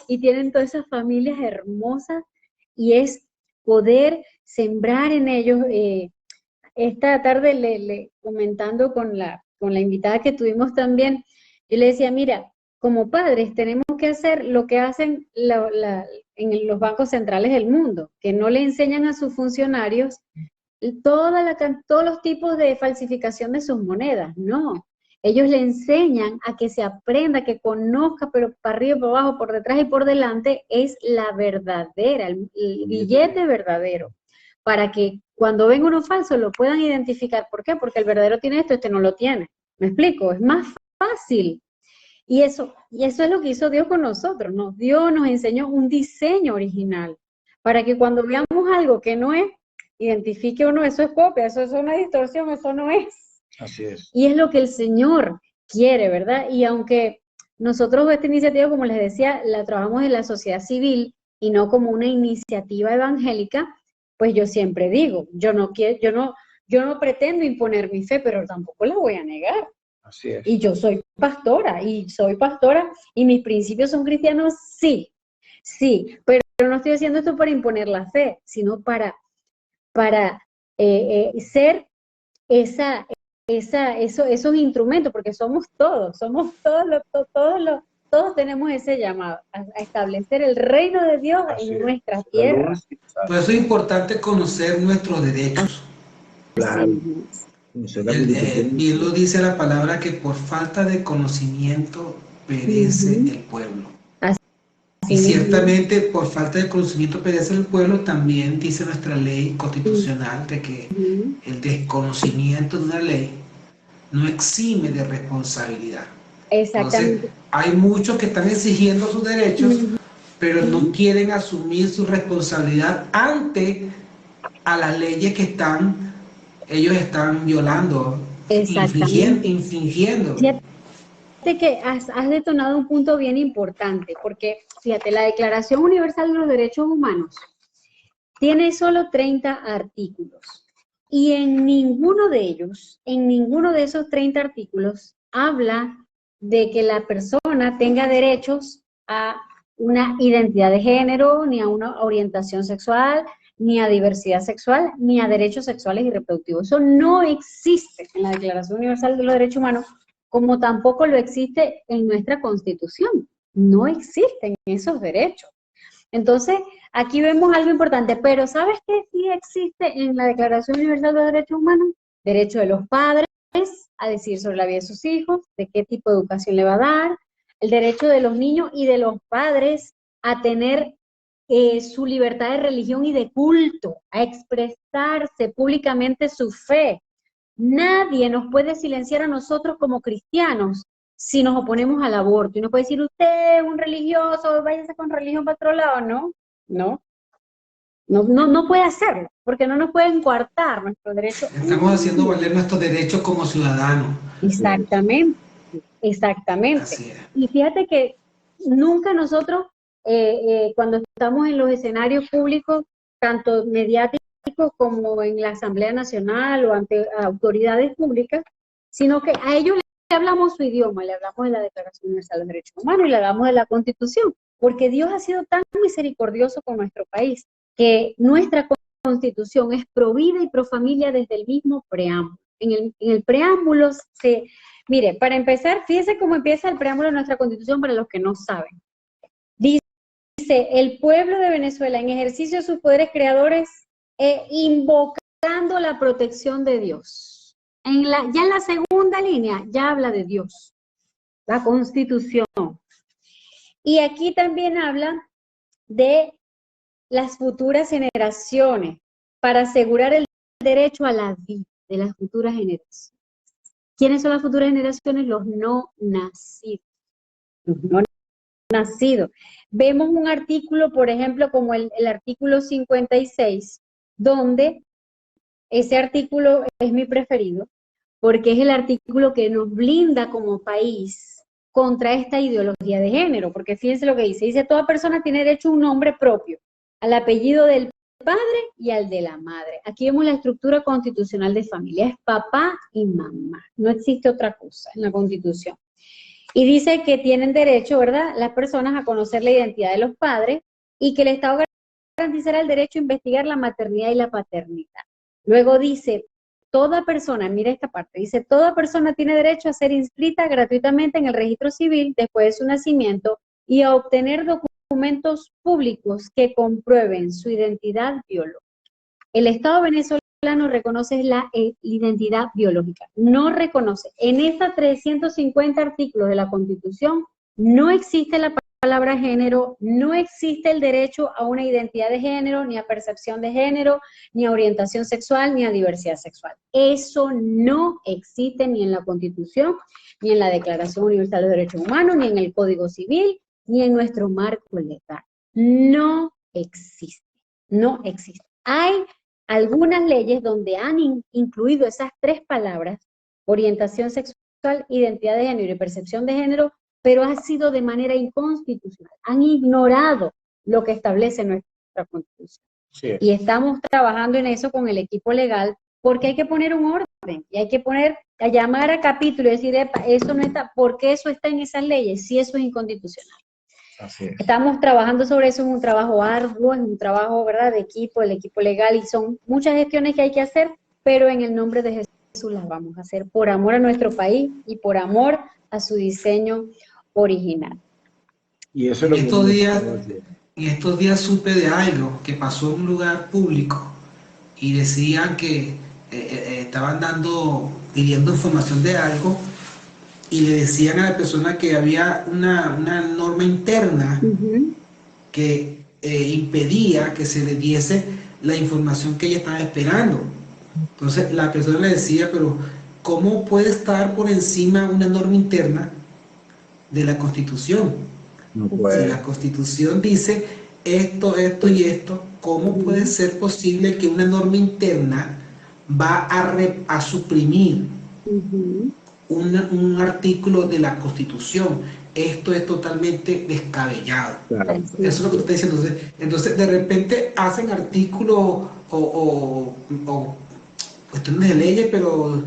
y tienen todas esas familias hermosas y es poder sembrar en ellos. Esta tarde comentando con la invitada que tuvimos también, yo le decía, mira, como padres tenemos que hacer lo que hacen en los bancos centrales del mundo, que no le enseñan a sus funcionarios todos los tipos de falsificación de sus monedas, no. Ellos le enseñan a que se aprenda, que conozca, pero para arriba, para abajo, por detrás y por delante, es la verdadera, el billete verdadero, para que cuando venga uno falso lo puedan identificar. ¿Por qué? Porque el verdadero tiene esto, este no lo tiene. ¿Me explico? Es más fácil. Y eso es lo que hizo Dios con nosotros, ¿no? Dios nos enseñó un diseño original, para que cuando veamos algo que no es, identifique uno, eso es copia, eso es una distorsión, eso no es. Así es. Y es lo que el Señor quiere, ¿verdad? Y aunque nosotros esta iniciativa, como les decía, la trabajamos en la sociedad civil y no como una iniciativa evangélica, pues yo siempre digo, yo no pretendo imponer mi fe, pero tampoco la voy a negar. Así es. Y yo soy pastora, y mis principios son cristianos, sí, pero no estoy haciendo esto para imponer la fe, sino para ser esos instrumentos, porque todos tenemos ese llamado, a establecer el reino de Dios en nuestra tierra. Por eso es importante conocer nuestros derechos. Claro. Bien lo dice la palabra, que por falta de conocimiento perece el pueblo. Y ciertamente por falta de conocimiento perece el pueblo, también dice nuestra ley constitucional de que el desconocimiento de una ley no exime de responsabilidad. Exactamente. Entonces, hay muchos que están exigiendo sus derechos, pero no quieren asumir su responsabilidad ante a las leyes que ellos están violando, infringiendo. Fíjate que has detonado un punto bien importante, porque fíjate, la Declaración Universal de los Derechos Humanos tiene solo 30 artículos y en ninguno de esos 30 artículos habla de que la persona tenga derechos a una identidad de género, ni a una orientación sexual, ni a diversidad sexual, ni a derechos sexuales y reproductivos. Eso no existe en la Declaración Universal de los Derechos Humanos, como tampoco lo existe en nuestra Constitución. No existen esos derechos. Entonces, aquí vemos algo importante, pero ¿sabes qué sí existe en la Declaración Universal de los Derechos Humanos? Derecho de los padres a decidir sobre la vida de sus hijos, de qué tipo de educación le va a dar, el derecho de los niños y de los padres a tener su libertad de religión y de culto, a expresarse públicamente su fe. Nadie nos puede silenciar a nosotros como cristianos si nos oponemos al aborto. Y no puede decir, usted es un religioso, váyase con religión para otro lado. No puede hacerlo, porque no nos pueden coartar nuestro derecho. Estamos haciendo valer nuestros derechos como ciudadanos. Exactamente, exactamente. Así es. Y fíjate que nunca nosotros, cuando estamos en los escenarios públicos, tanto mediáticos como en la Asamblea Nacional o ante autoridades públicas, sino que a ellos le hablamos su idioma, le hablamos de la Declaración Universal de los Derechos Humanos y le hablamos de la Constitución, porque Dios ha sido tan misericordioso con nuestro país, que nuestra Constitución es pro vida y pro familia desde el mismo preámbulo. En el preámbulo mire, para empezar, fíjese cómo empieza el preámbulo de nuestra Constitución para los que no saben. Dice, el pueblo de Venezuela en ejercicio de sus poderes creadores invocando la protección de Dios. Ya en la segunda línea ya habla de Dios, la Constitución. Y aquí también habla de las futuras generaciones para asegurar el derecho a la vida de las futuras generaciones. ¿Quiénes son las futuras generaciones? Los no nacidos. Los no nacidos. Vemos un artículo, por ejemplo, como el artículo 56, donde ese artículo es mi preferido, porque es el artículo que nos blinda como país contra esta ideología de género, porque fíjense lo que dice, toda persona tiene derecho a un nombre propio, al apellido del padre y al de la madre. Aquí vemos la estructura constitucional de familia, es papá y mamá, no existe otra cosa en la Constitución. Y dice que tienen derecho, ¿verdad?, las personas a conocer la identidad de los padres y que el Estado garantizará el derecho a investigar la maternidad y la paternidad. Luego dice, toda persona, mira esta parte, dice, toda persona tiene derecho a ser inscrita gratuitamente en el registro civil después de su nacimiento y a obtener documentos públicos que comprueben su identidad biológica. El Estado venezolano reconoce la identidad biológica, no reconoce. En estos 350 artículos de la Constitución no existe la palabra género, no existe el derecho a una identidad de género, ni a percepción de género, ni a orientación sexual, ni a diversidad sexual. Eso no existe ni en la Constitución, ni en la Declaración Universal de Derechos Humanos, ni en el Código Civil, ni en nuestro marco legal. No existe, no existe. Hay algunas leyes donde han incluido esas tres palabras, orientación sexual, identidad de género y percepción de género, pero ha sido de manera inconstitucional. Han ignorado lo que establece nuestra Constitución. Sí. Y estamos trabajando en eso con el equipo legal, porque hay que poner un orden, y hay que a llamar a capítulo y decir, eso no está, ¿por qué eso está en esas leyes? Si eso es inconstitucional. Así es. Estamos trabajando sobre eso, es un trabajo arduo, es un trabajo, ¿verdad?, de equipo, el equipo legal, y son muchas gestiones que hay que hacer, pero en el nombre de Jesús las vamos a hacer por amor a nuestro país y por amor a su diseño original. Y eso es lo en estos días supe de algo que pasó en un lugar público y decían que estaban pidiendo información de algo y le decían a la persona que había una norma interna que impedía que se le diese la información que ella estaba esperando. Entonces la persona le decía, pero ¿cómo puede estar por encima una norma interna de la Constitución? No puede. Si la Constitución dice esto y esto, ¿cómo puede ser posible que una norma interna va a suprimir un artículo de la Constitución? Esto es totalmente descabellado. Claro. Eso es lo que usted dice. Entonces de repente hacen artículos o cuestiones de leyes, pero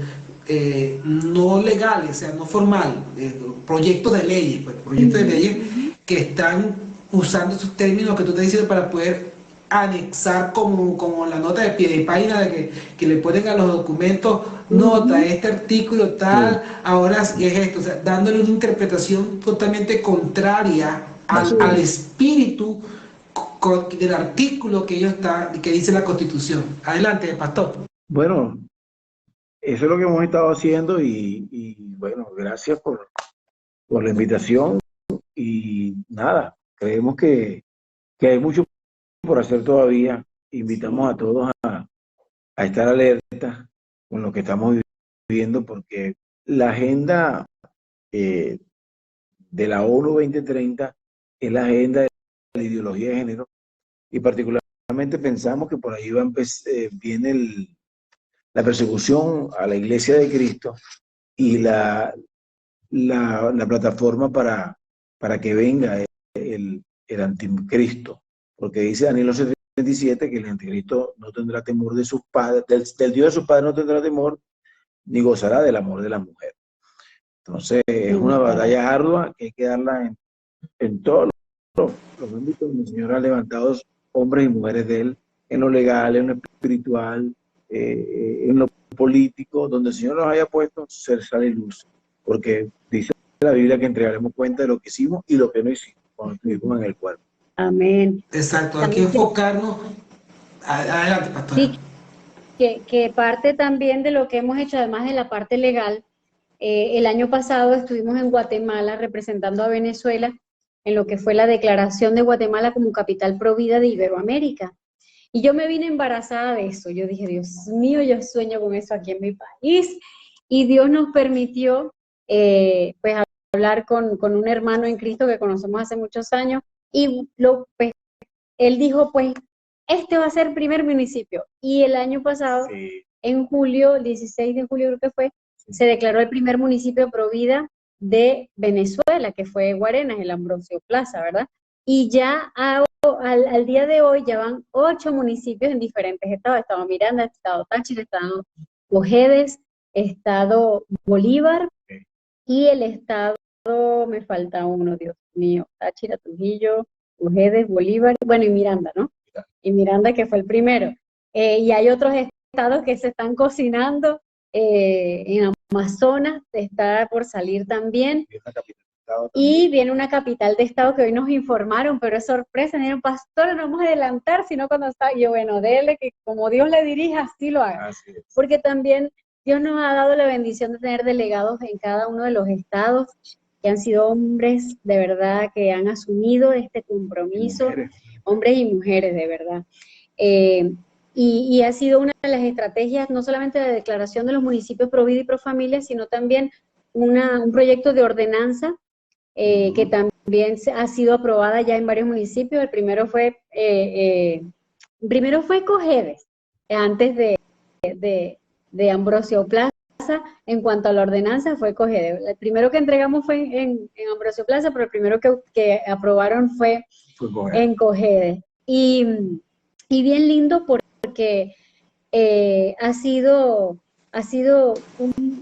no legales, o sea, no formal, proyectos de leyes, pues, proyectos de leyes que están usando esos términos que tú estás diciendo para poder anexar como la nota de pie de página de que le ponen a los documentos nota, este artículo tal, ahora es esto, o sea, dándole una interpretación totalmente contraria al espíritu del artículo que dice la Constitución. Adelante, pastor. Bueno, eso es lo que hemos estado haciendo y bueno, gracias por la invitación y nada, creemos que hay mucho por hacer todavía. Invitamos a todos a estar alerta con lo que estamos viviendo porque la agenda de la ONU 2030 es la agenda de la ideología de género y particularmente pensamos que por ahí viene la persecución a la Iglesia de Cristo y la plataforma para que venga el anticristo, porque dice Daniel 7:37 que el anticristo no tendrá temor de sus padres, del Dios de sus padres no tendrá temor, ni gozará del amor de la mujer. Entonces es una batalla ardua que hay que darla en todos los ámbitos donde el Señor ha levantado hombres y mujeres de Él, en lo legal, en lo espiritual, en lo político, donde el Señor nos haya puesto, se sale luz. Porque dice la Biblia que entregaremos cuenta de lo que hicimos y lo que no hicimos cuando estuvimos en el cuerpo. Amén. Exacto, hay que enfocarnos. Adelante, pastora. Sí, que parte también de lo que hemos hecho, además de la parte legal, el año pasado estuvimos en Guatemala representando a Venezuela en lo que fue la declaración de Guatemala como capital provida de Iberoamérica. Y yo me vine embarazada de eso. Yo dije, Dios mío, yo sueño con eso aquí en mi país. Y Dios nos permitió, pues, hablar con un hermano en Cristo que conocemos hace muchos años. Y pues, él dijo, pues, este va a ser el primer municipio. Y el año pasado, en julio, el 16 de julio creo que fue, se declaró el primer municipio provida de Venezuela, que fue Guarenas, el Ambrosio Plaza, ¿verdad? Y ya al día de hoy ya van 8 municipios en diferentes estados. Estado Miranda, estado Táchira, estado Ojedes, estado Bolívar y el estado, me falta uno, Dios mío, Táchira, Trujillo, Ojedes, Bolívar, bueno, y Miranda, ¿no? Y Miranda, que fue el primero. Y hay otros estados que se están cocinando, en Amazonas está por salir también. Y viene una capital de estado que hoy nos informaron, pero es sorpresa. Me dijeron, pastor, no vamos a adelantar, sino cuando está. Y yo, bueno, dele, que como Dios le dirija, así lo haga. Porque también Dios nos ha dado la bendición de tener delegados en cada uno de los estados, que han sido hombres de verdad, que han asumido este compromiso, hombres y mujeres de verdad. Y ha sido una de las estrategias, no solamente de la declaración de los municipios pro vida y pro familia, sino también un proyecto de ordenanza que también ha sido aprobada ya en varios municipios. El primero fue Cojedes, antes de Ambrosio Plaza. En cuanto a la ordenanza fue Cojedes. El primero que entregamos fue en Ambrosio Plaza, pero el primero que aprobaron fue en Cojedes. Y bien lindo porque ha sido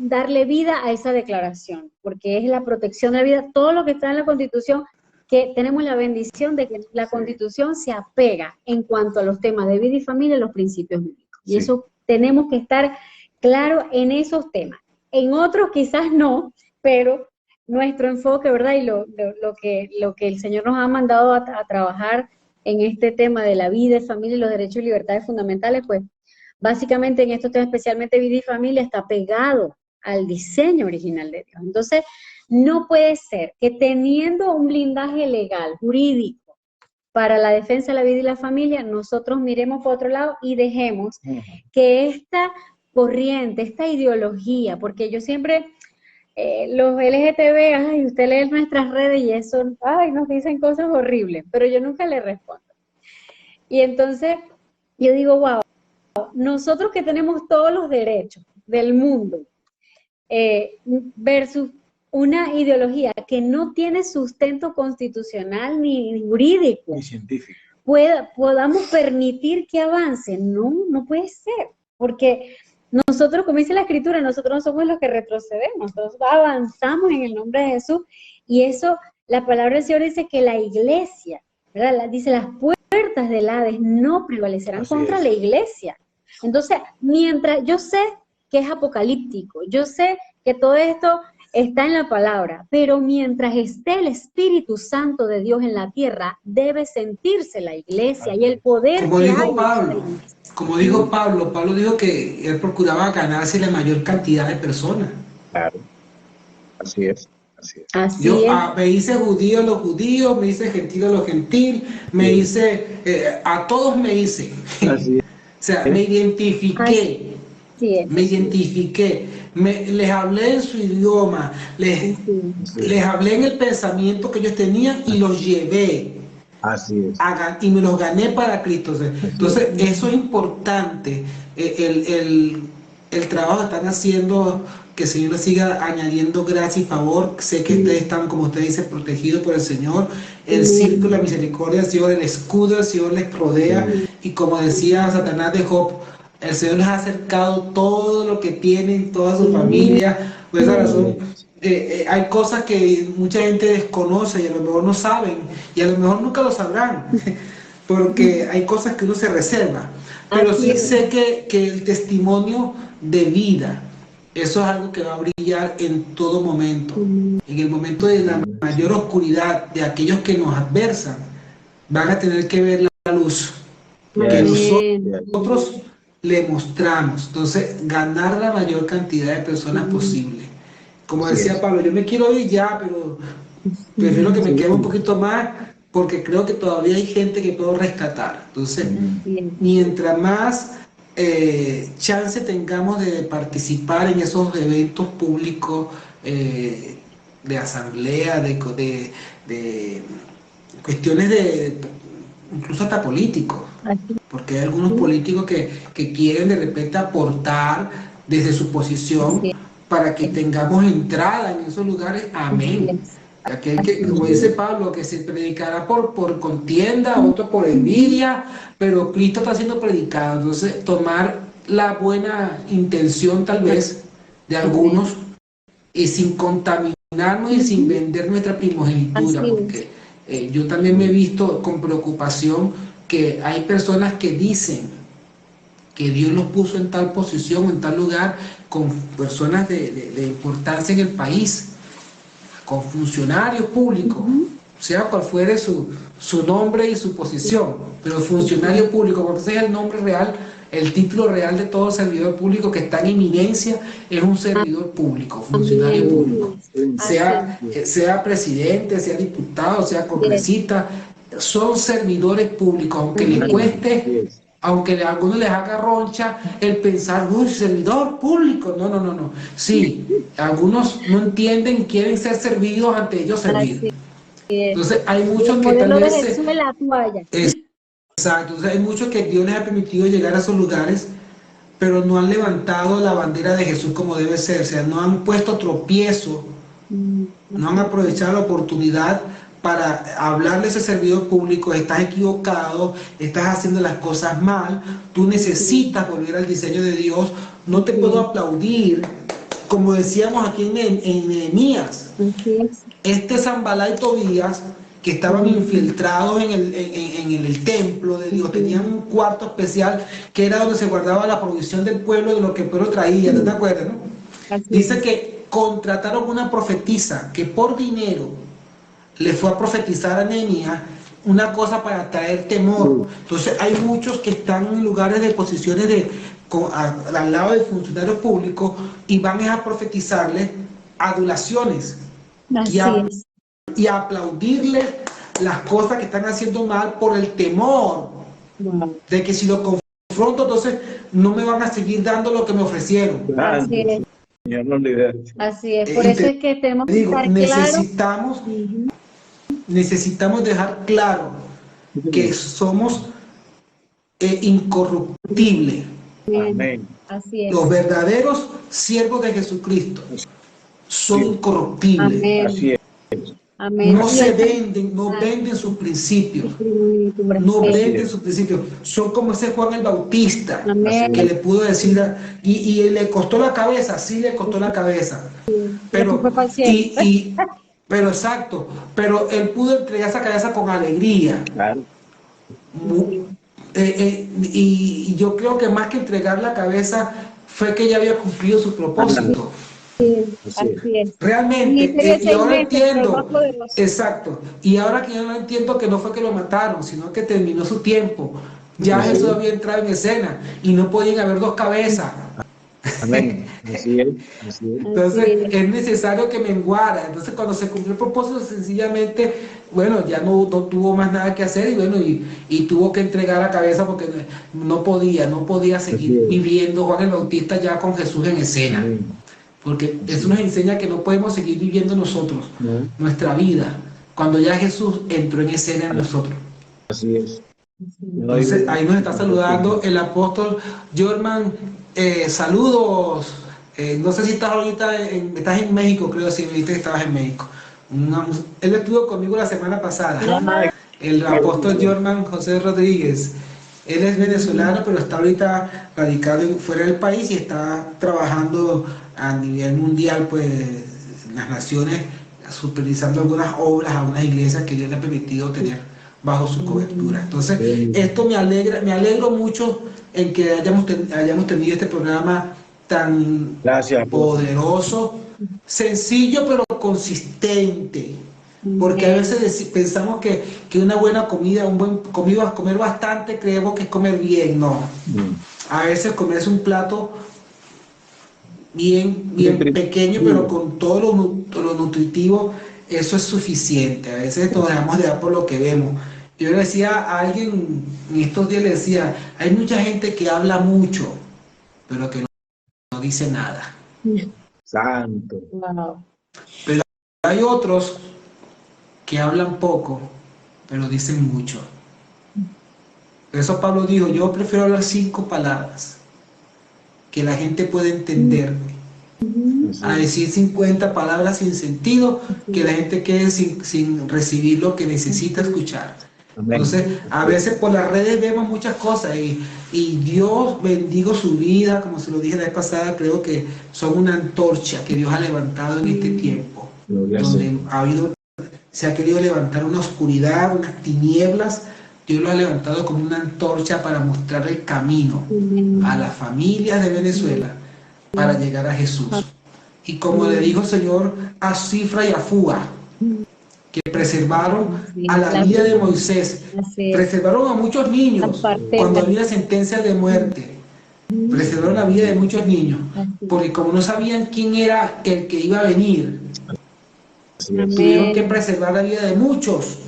darle vida a esa declaración, porque es la protección de la vida, todo lo que está en la Constitución, que tenemos la bendición de que la Constitución se apega en cuanto a los temas de vida y familia, los principios bíblicos. Y eso tenemos que estar claros en esos temas. En otros quizás no, pero nuestro enfoque, ¿verdad? Y lo que el Señor nos ha mandado a trabajar en este tema de la vida, familia y los derechos y libertades fundamentales, pues básicamente en estos temas, especialmente vida y familia, está pegado al diseño original de Dios. Entonces, no puede ser que teniendo un blindaje legal, jurídico, para la defensa de la vida y la familia, nosotros miremos por otro lado y dejemos que esta corriente, esta ideología, porque yo siempre, los LGTB, ay, usted lee nuestras redes y eso, ay, nos dicen cosas horribles, pero yo nunca le respondo. Y entonces, yo digo, wow, nosotros que tenemos todos los derechos del mundo, versus una ideología que no tiene sustento constitucional ni jurídico, ni científico, podamos permitir que avance. No puede ser, porque nosotros, como dice la Escritura, nosotros no somos los que retrocedemos, nosotros avanzamos en el nombre de Jesús, y eso, la palabra del Señor dice que la iglesia, ¿verdad? Dice, las puertas puertas del Hades no prevalecerán contra la iglesia. Entonces, mientras yo sé que es apocalíptico, yo sé que todo esto está en la palabra, pero mientras esté el Espíritu Santo de Dios en la tierra, debe sentirse la iglesia y el poder Como que dijo hay. Pablo, como dijo Pablo, Pablo dijo que él procuraba ganarse la mayor cantidad de personas. Claro, así es, así es. Así Yo es. me hice judío a los judíos, me hice gentil a los gentil, me hice, a todos me hice. Así O sea, me identifiqué, Así es. me identifiqué, les hablé en su idioma, les hablé en el pensamiento que ellos tenían y los llevé. Así es. Y me los gané para Cristo. Entonces, eso es importante, el trabajo que están haciendo, que el Señor les siga añadiendo gracia y favor. Sé que ustedes están, como usted dice, protegidos por el Señor. El círculo de la misericordia del Señor, el escudo del Señor les rodea. Y como decía Satanás de Job, el Señor les ha acercado todo lo que tienen, toda su familia. Por esa razón, hay cosas que mucha gente desconoce y a lo mejor no saben, y a lo mejor nunca lo sabrán, porque hay cosas que uno se reserva. Pero sí sé que el testimonio de vida, eso es algo que va a brillar en todo momento. En el momento de la mayor oscuridad, de aquellos que nos adversan, van a tener que ver la luz que nosotros le mostramos. Entonces, ganar la mayor cantidad de personas posible. Como decía Pablo, yo me quiero ir ya, pero prefiero que me quede un poquito más, porque creo que todavía hay gente que puedo rescatar. Entonces, mientras más chance tengamos de participar en esos eventos públicos, de asamblea, de cuestiones de incluso hasta políticos, porque hay algunos políticos que quieren de repente aportar desde su posición para que tengamos entrada en esos lugares. Amén. Aquel que, como dice Pablo, que se predicará por contienda, otro por envidia, pero Cristo está siendo predicado. Entonces, tomar la buena intención tal vez de algunos y sin contaminarnos y sin vender nuestra primogenitura, porque yo también me he visto con preocupación que hay personas que dicen que Dios los puso en tal posición, en tal lugar, con personas de importancia en el país, con funcionarios públicos, sea cual fuere su nombre y su posición, pero funcionario público, porque ese es el nombre real, el título real de todo servidor público que está en eminencia, es un servidor público, funcionario público, sea presidente, sea diputado, sea congresista, son servidores públicos, aunque le cueste, aunque a algunos les haga roncha el pensar, uy, servidor público, no. Sí, algunos no entienden, quieren ser servidos ante ellos servir. Entonces hay muchos que tal vez... Exacto, entonces hay muchos que Dios les ha permitido llegar a esos lugares, pero no han levantado la bandera de Jesús como debe ser, o sea, no han puesto tropiezo, no han aprovechado la oportunidad para hablarle a ese servidor público: estás equivocado, estás haciendo las cosas mal, tú necesitas volver al diseño de Dios, no te puedo aplaudir, como decíamos aquí en Nehemías, Sanbalá y Tobías, que estaban infiltrados en el templo de Dios, tenían un cuarto especial que era donde se guardaba la provisión del pueblo, de lo que el pueblo traía, ¿no te acuerdas, no? Dice que contrataron una profetisa que por dinero le fue a profetizar a Nehemías una cosa para traer temor. Entonces hay muchos que están en lugares de posiciones al lado de funcionarios públicos y van a profetizarles adulaciones y a aplaudirles las cosas que están haciendo mal por el temor de que si lo confronto, entonces no me van a seguir dando lo que me ofrecieron. Así es. Señor, no lidere. Así es, por eso es que tenemos que estar necesitamos dejar claro que somos incorruptibles. Amén. Así es. Los verdaderos siervos de Jesucristo son incorruptibles. Amén. Así es. Amén. No se venden, no venden sus principios. No venden sus principios. Son como ese Juan el Bautista, que le pudo decir, y le costó la cabeza, sí le costó la cabeza. Pero, pero exacto, pero él pudo entregar esa cabeza con alegría. Claro. Y yo creo que más que entregar la cabeza fue que ella había cumplido su propósito. Así es. Realmente, Ministerio de y 6 ahora meses, pero más entiendo, poderoso. exacto, y ahora que yo no entiendo que no fue que lo mataron, sino que terminó su tiempo. Ya Así Jesús es. había entrado en escena y no podían haber dos cabezas. Amén. Así es. Así es. Entonces Así es. es necesario que menguara. Entonces cuando se cumplió el propósito, sencillamente, bueno, ya no tuvo más nada que hacer y bueno, y tuvo que entregar la cabeza porque no podía Así seguir es. viviendo Juan el Bautista ya con Jesús en escena. Amén. Porque Así eso nos enseña que no podemos seguir viviendo nosotros ¿no? nuestra vida cuando ya Jesús entró en escena en nosotros. Así es. No hay Entonces ahí nos está saludando complicación. el apóstol Jorman. Saludos. No sé si estás ahorita, estás en México, creo, si me dijiste que estabas en México. Él estuvo conmigo la semana pasada. Ay, El qué apóstol bendición. Jorman José Rodríguez. Él es venezolano, pero está ahorita radicado fuera del país y está trabajando a nivel mundial, pues, en las naciones, supervisando algunas obras a unas iglesias que Dios le ha permitido tener bajo su cobertura. Entonces, Qué bendición. esto me alegro mucho en que hayamos tenido este programa tan Gracias, apóstol. poderoso, sencillo pero consistente. Porque a veces pensamos que una buena comida, comer bastante, creemos que es comer bien. No. A veces comerse un plato bien pequeño, pero con todo lo nutritivo, eso es suficiente. A veces nos dejamos de dar por lo que vemos. Yo le decía a alguien, en estos días le decía, hay mucha gente que habla mucho, pero que no dice nada. Santo. Wow. Pero hay otros que hablan poco, pero dicen mucho. Por eso Pablo dijo, yo prefiero hablar 5 palabras, que la gente pueda entenderme, a decir 50 palabras sin sentido, que la gente quede sin recibir lo que necesita escuchar. Amén. Entonces, a veces por las redes vemos muchas cosas y Dios bendigo su vida, como se lo dije la vez pasada, creo que son una antorcha que Dios ha levantado en este tiempo, Gloria al donde Señor. se ha querido levantar una oscuridad, unas tinieblas. Dios lo ha levantado como una antorcha para mostrar el camino a las familias de Venezuela para llegar a Jesús. Y como le dijo el Señor a Cifra y a Fua, que preservaron a la vida de Moisés, preservaron a muchos niños cuando había sentencia de muerte, preservaron la vida de muchos niños, porque como no sabían quién era el que iba a venir, tuvieron que preservar la vida de muchos,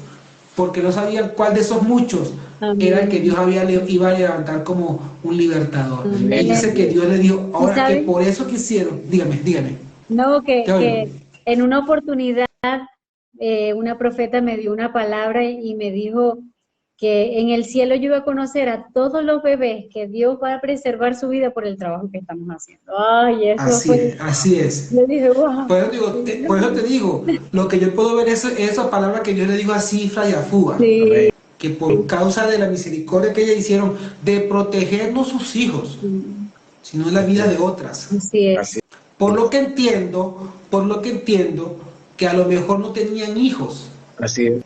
porque no sabían cuál de esos muchos era el que Dios iba a levantar como un libertador. Y dice que Dios le dijo, ahora que por eso quisieron, dígame. No, que en una oportunidad una profeta me dio una palabra y me dijo que en el cielo yo iba a conocer a todos los bebés, que Dios va a preservar su vida por el trabajo que estamos haciendo. Ay, eso así es. Yo dije, wow. Por eso te digo, lo que yo puedo ver es esa palabra que Dios le dijo a Cifra y a Fuga, Sí. que por causa de la misericordia que ellas hicieron de protegernos sus hijos, sino la vida de otras. Así es. Por lo que entiendo, que a lo mejor no tenían hijos. Así es.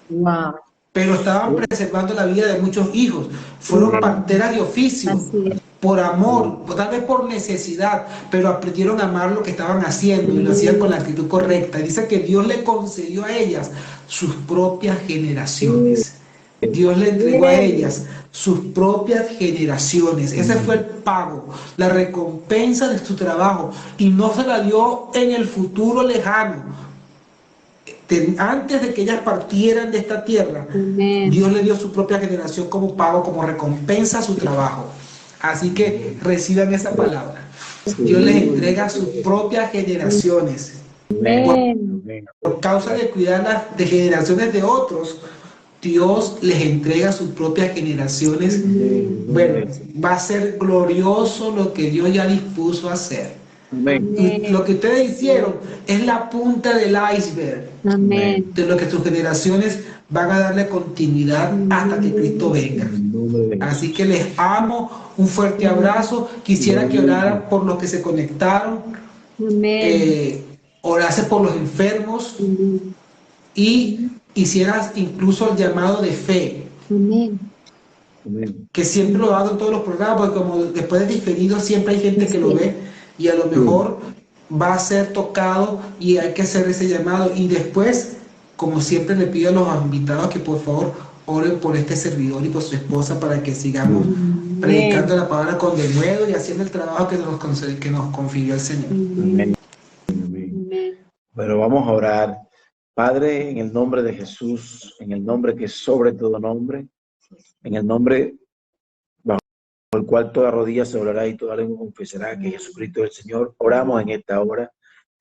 Wow. Pero estaban preservando la vida de muchos hijos. Fueron parteras de oficio, por amor, tal vez por necesidad, pero aprendieron a amar lo que estaban haciendo y lo hacían con la actitud correcta. Y dice que Dios le concedió a ellas sus propias generaciones. Dios le entregó a ellas sus propias generaciones. Ese fue el pago, la recompensa de su trabajo. Y no se la dio en el futuro lejano. Antes de que ellas partieran de esta tierra, Dios le dio su propia generación como pago, como recompensa a su trabajo. Así que reciban esa palabra. Dios les entrega sus propias generaciones. Por causa de cuidar las de generaciones de otros, Dios les entrega sus propias generaciones. Bueno, va a ser glorioso lo que Dios ya dispuso a hacer. Y lo que ustedes hicieron es la punta del iceberg de lo que sus generaciones van a darle continuidad hasta que Cristo venga. Así que les amo, un fuerte abrazo. Quisiera que oraran por los que se conectaron, orase por los enfermos y hicieras incluso el llamado de fe Amén. Amén. Que siempre lo hago en todos los programas, porque como después de diferido siempre hay gente que lo ve y a lo mejor va a ser tocado y hay que hacer ese llamado. Y después, como siempre, le pido a los invitados que por favor oren por este servidor y por su esposa para que sigamos predicando la palabra con denuedo y haciendo el trabajo que nos confirió el Señor. Amén. Amén. Bueno, vamos a orar. Padre, en el nombre de Jesús, en el nombre que es sobre todo nombre, en el nombre bajo el cual toda rodilla se doblará y toda lengua confesará que Jesucristo es el Señor, oramos en esta hora.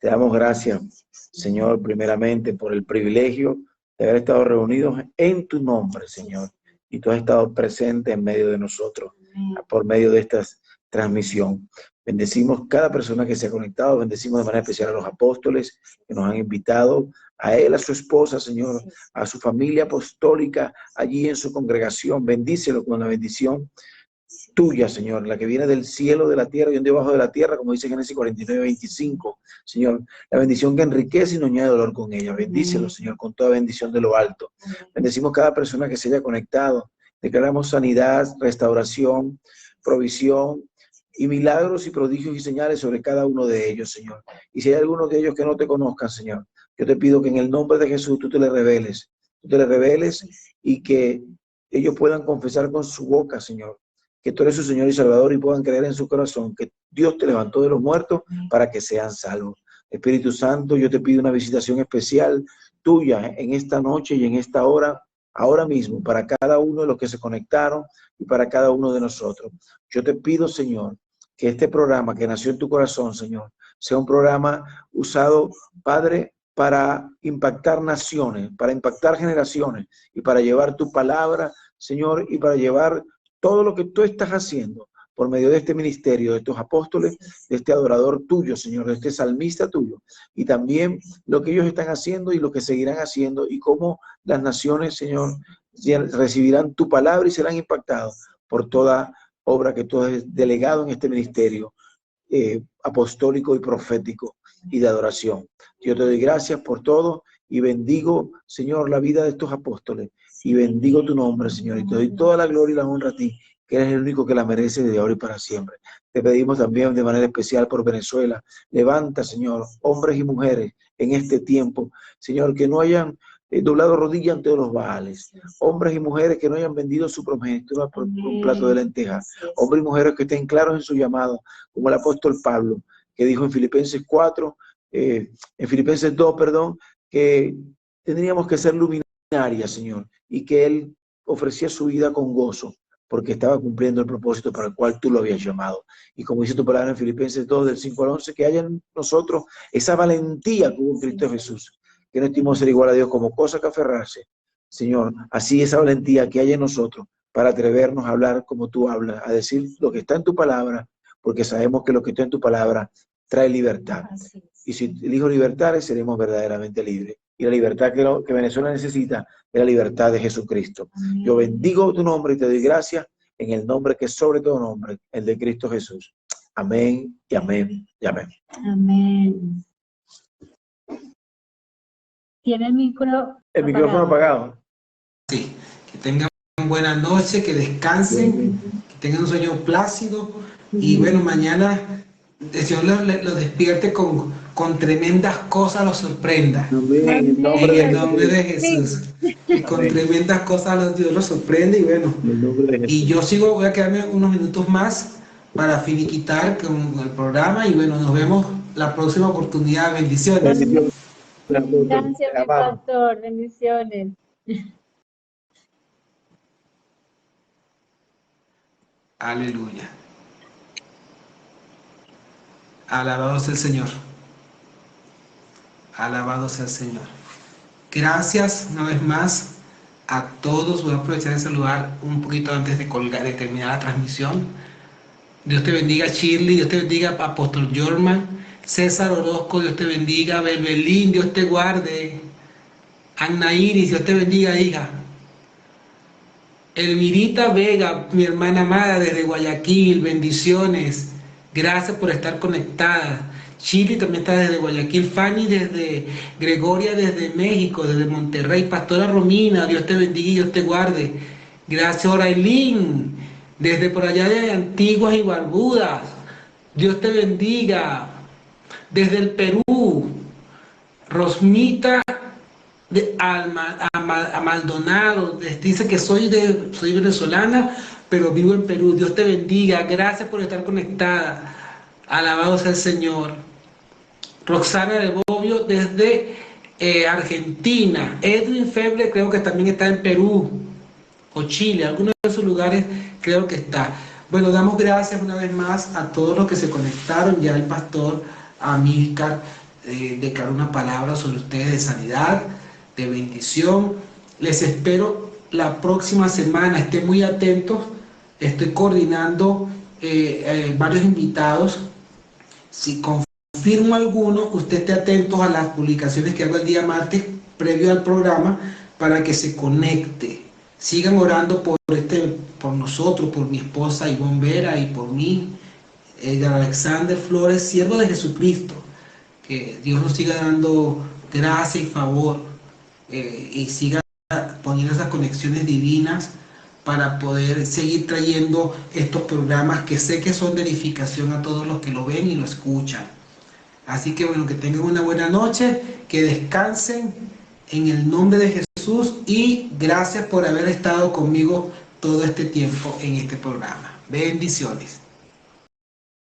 Te damos gracias, Señor, primeramente por el privilegio de haber estado reunidos en tu nombre, Señor, y tú has estado presente en medio de nosotros, por medio de esta transmisión. Bendecimos cada persona que se ha conectado, bendecimos de manera especial a los apóstoles que nos han invitado, a él, a su esposa, Señor, a su familia apostólica allí en su congregación. Bendícelo con la bendición tuya, Señor, la que viene del cielo, de la tierra y un debajo de la tierra, como dice Génesis 49:25, Señor, la bendición que enriquece y no añade dolor con ella. Bendícelo, Señor, con toda bendición de lo alto. Bendecimos cada persona que se haya conectado. Declaramos sanidad, restauración, provisión y milagros y prodigios y señales sobre cada uno de ellos, Señor. Y si hay alguno de ellos que no te conozcan, Señor, yo te pido que en el nombre de Jesús tú te le reveles y que ellos puedan confesar con su boca, Señor, que tú eres su Señor y Salvador y puedan creer en su corazón que Dios te levantó de los muertos para que sean salvos. Espíritu Santo, yo te pido una visitación especial tuya en esta noche y en esta hora, ahora mismo, para cada uno de los que se conectaron y para cada uno de nosotros. Yo te pido, Señor, que este programa que nació en tu corazón, Señor, sea un programa usado, Padre, para impactar naciones, para impactar generaciones y para llevar tu palabra, Señor, y para llevar todo lo que tú estás haciendo por medio de este ministerio, de estos apóstoles, de este adorador tuyo, Señor, de este salmista tuyo, y también lo que ellos están haciendo y lo que seguirán haciendo, y cómo las naciones, Señor, recibirán tu palabra y serán impactados por toda obra que tú has delegado en este ministerio apostólico y profético y de adoración. Yo te doy gracias por todo y bendigo, Señor, la vida de estos apóstoles y bendigo tu nombre, Señor, y te doy toda la gloria y la honra a ti, que eres el único que la merece desde ahora y para siempre. Te pedimos también de manera especial por Venezuela. Levanta, Señor, hombres y mujeres en este tiempo, Señor, que no hayan doblado rodilla ante los baales, hombres y mujeres que no hayan vendido su progenitura por un plato de lentejas, hombres y mujeres que estén claros en su llamado, como el apóstol Pablo, que dijo en Filipenses 4, en Filipenses 2, perdón, que tendríamos que ser luminarias, Señor, y que él ofrecía su vida con gozo, porque estaba cumpliendo el propósito para el cual tú lo habías llamado. Y como dice tu palabra en Filipenses 2, del 5 al 11, que haya en nosotros esa valentía que hubo en Cristo Jesús, que no estimó ser igual a Dios como cosa que aferrarse. Señor, así esa valentía que hay en nosotros para atrevernos a hablar como tú hablas, a decir lo que está en tu palabra, porque sabemos que lo que está en tu palabra trae libertad. Y si elijo libertades, seremos verdaderamente libres. Y la libertad que Venezuela necesita es la libertad de Jesucristo. Yo bendigo tu nombre y te doy gracias en el nombre que es sobre todo nombre, el de Cristo Jesús. Amén y amén y amén. Amén. ¿Tiene el micrófono apagado? Sí, que tengan buena noche, que descansen, que tengan un sueño plácido y bueno, mañana el Señor los despierte con tremendas cosas, los sorprenda. Amén. En el nombre de Jesús. Y con tremendas cosas Dios los sorprende y bueno. Y yo voy a quedarme unos minutos más para finiquitar con el programa y bueno, nos vemos la próxima oportunidad. Bendiciones. Gracias, mi pastor. Bendiciones. Aleluya. Alabado sea el Señor. Alabado sea el Señor. Gracias una vez más a todos. Voy a aprovechar de saludar un poquito antes de terminar la transmisión. Dios te bendiga, Shirley. Dios te bendiga, Apóstol Jorman. César Orozco, Dios te bendiga. Belbelín, Dios te guarde. Anna Iris, Dios te bendiga, hija. Elmirita Vega, mi hermana amada desde Guayaquil, bendiciones. Gracias por estar conectada. Chile también está desde Guayaquil. Fanny desde Gregoria, desde México, desde Monterrey. Pastora Romina, Dios te bendiga y Dios te guarde. Gracias, Orailín, desde por allá de Antiguas y Barbudas. Dios te bendiga. Desde el Perú, Rosmita de a Maldonado, les dice que soy venezolana, pero vivo en Perú. Dios te bendiga. Gracias por estar conectada. Alabado sea el Señor. Roxana de Bobbio desde Argentina. Edwin Feble creo que también está en Perú o Chile, algunos de esos lugares creo que está. Bueno, damos gracias una vez más a todos los que se conectaron. Ya el pastor Amílcar declaró una palabra sobre ustedes de sanidad, de bendición. Les espero la próxima semana. Estén muy atentos. Estoy coordinando varios invitados. Si confirmo alguno, usted esté atento a las publicaciones que hago el día martes previo al programa para que se conecte. Sigan orando por nosotros, por mi esposa Ivonne Vera y por mí, Alexander Flores, siervo de Jesucristo. Que Dios nos siga dando gracia y favor y siga poniendo esas conexiones divinas para poder seguir trayendo estos programas que sé que son de edificación a todos los que lo ven y lo escuchan. Así que bueno, que tengan una buena noche, que descansen en el nombre de Jesús y gracias por haber estado conmigo todo este tiempo en este programa. Bendiciones.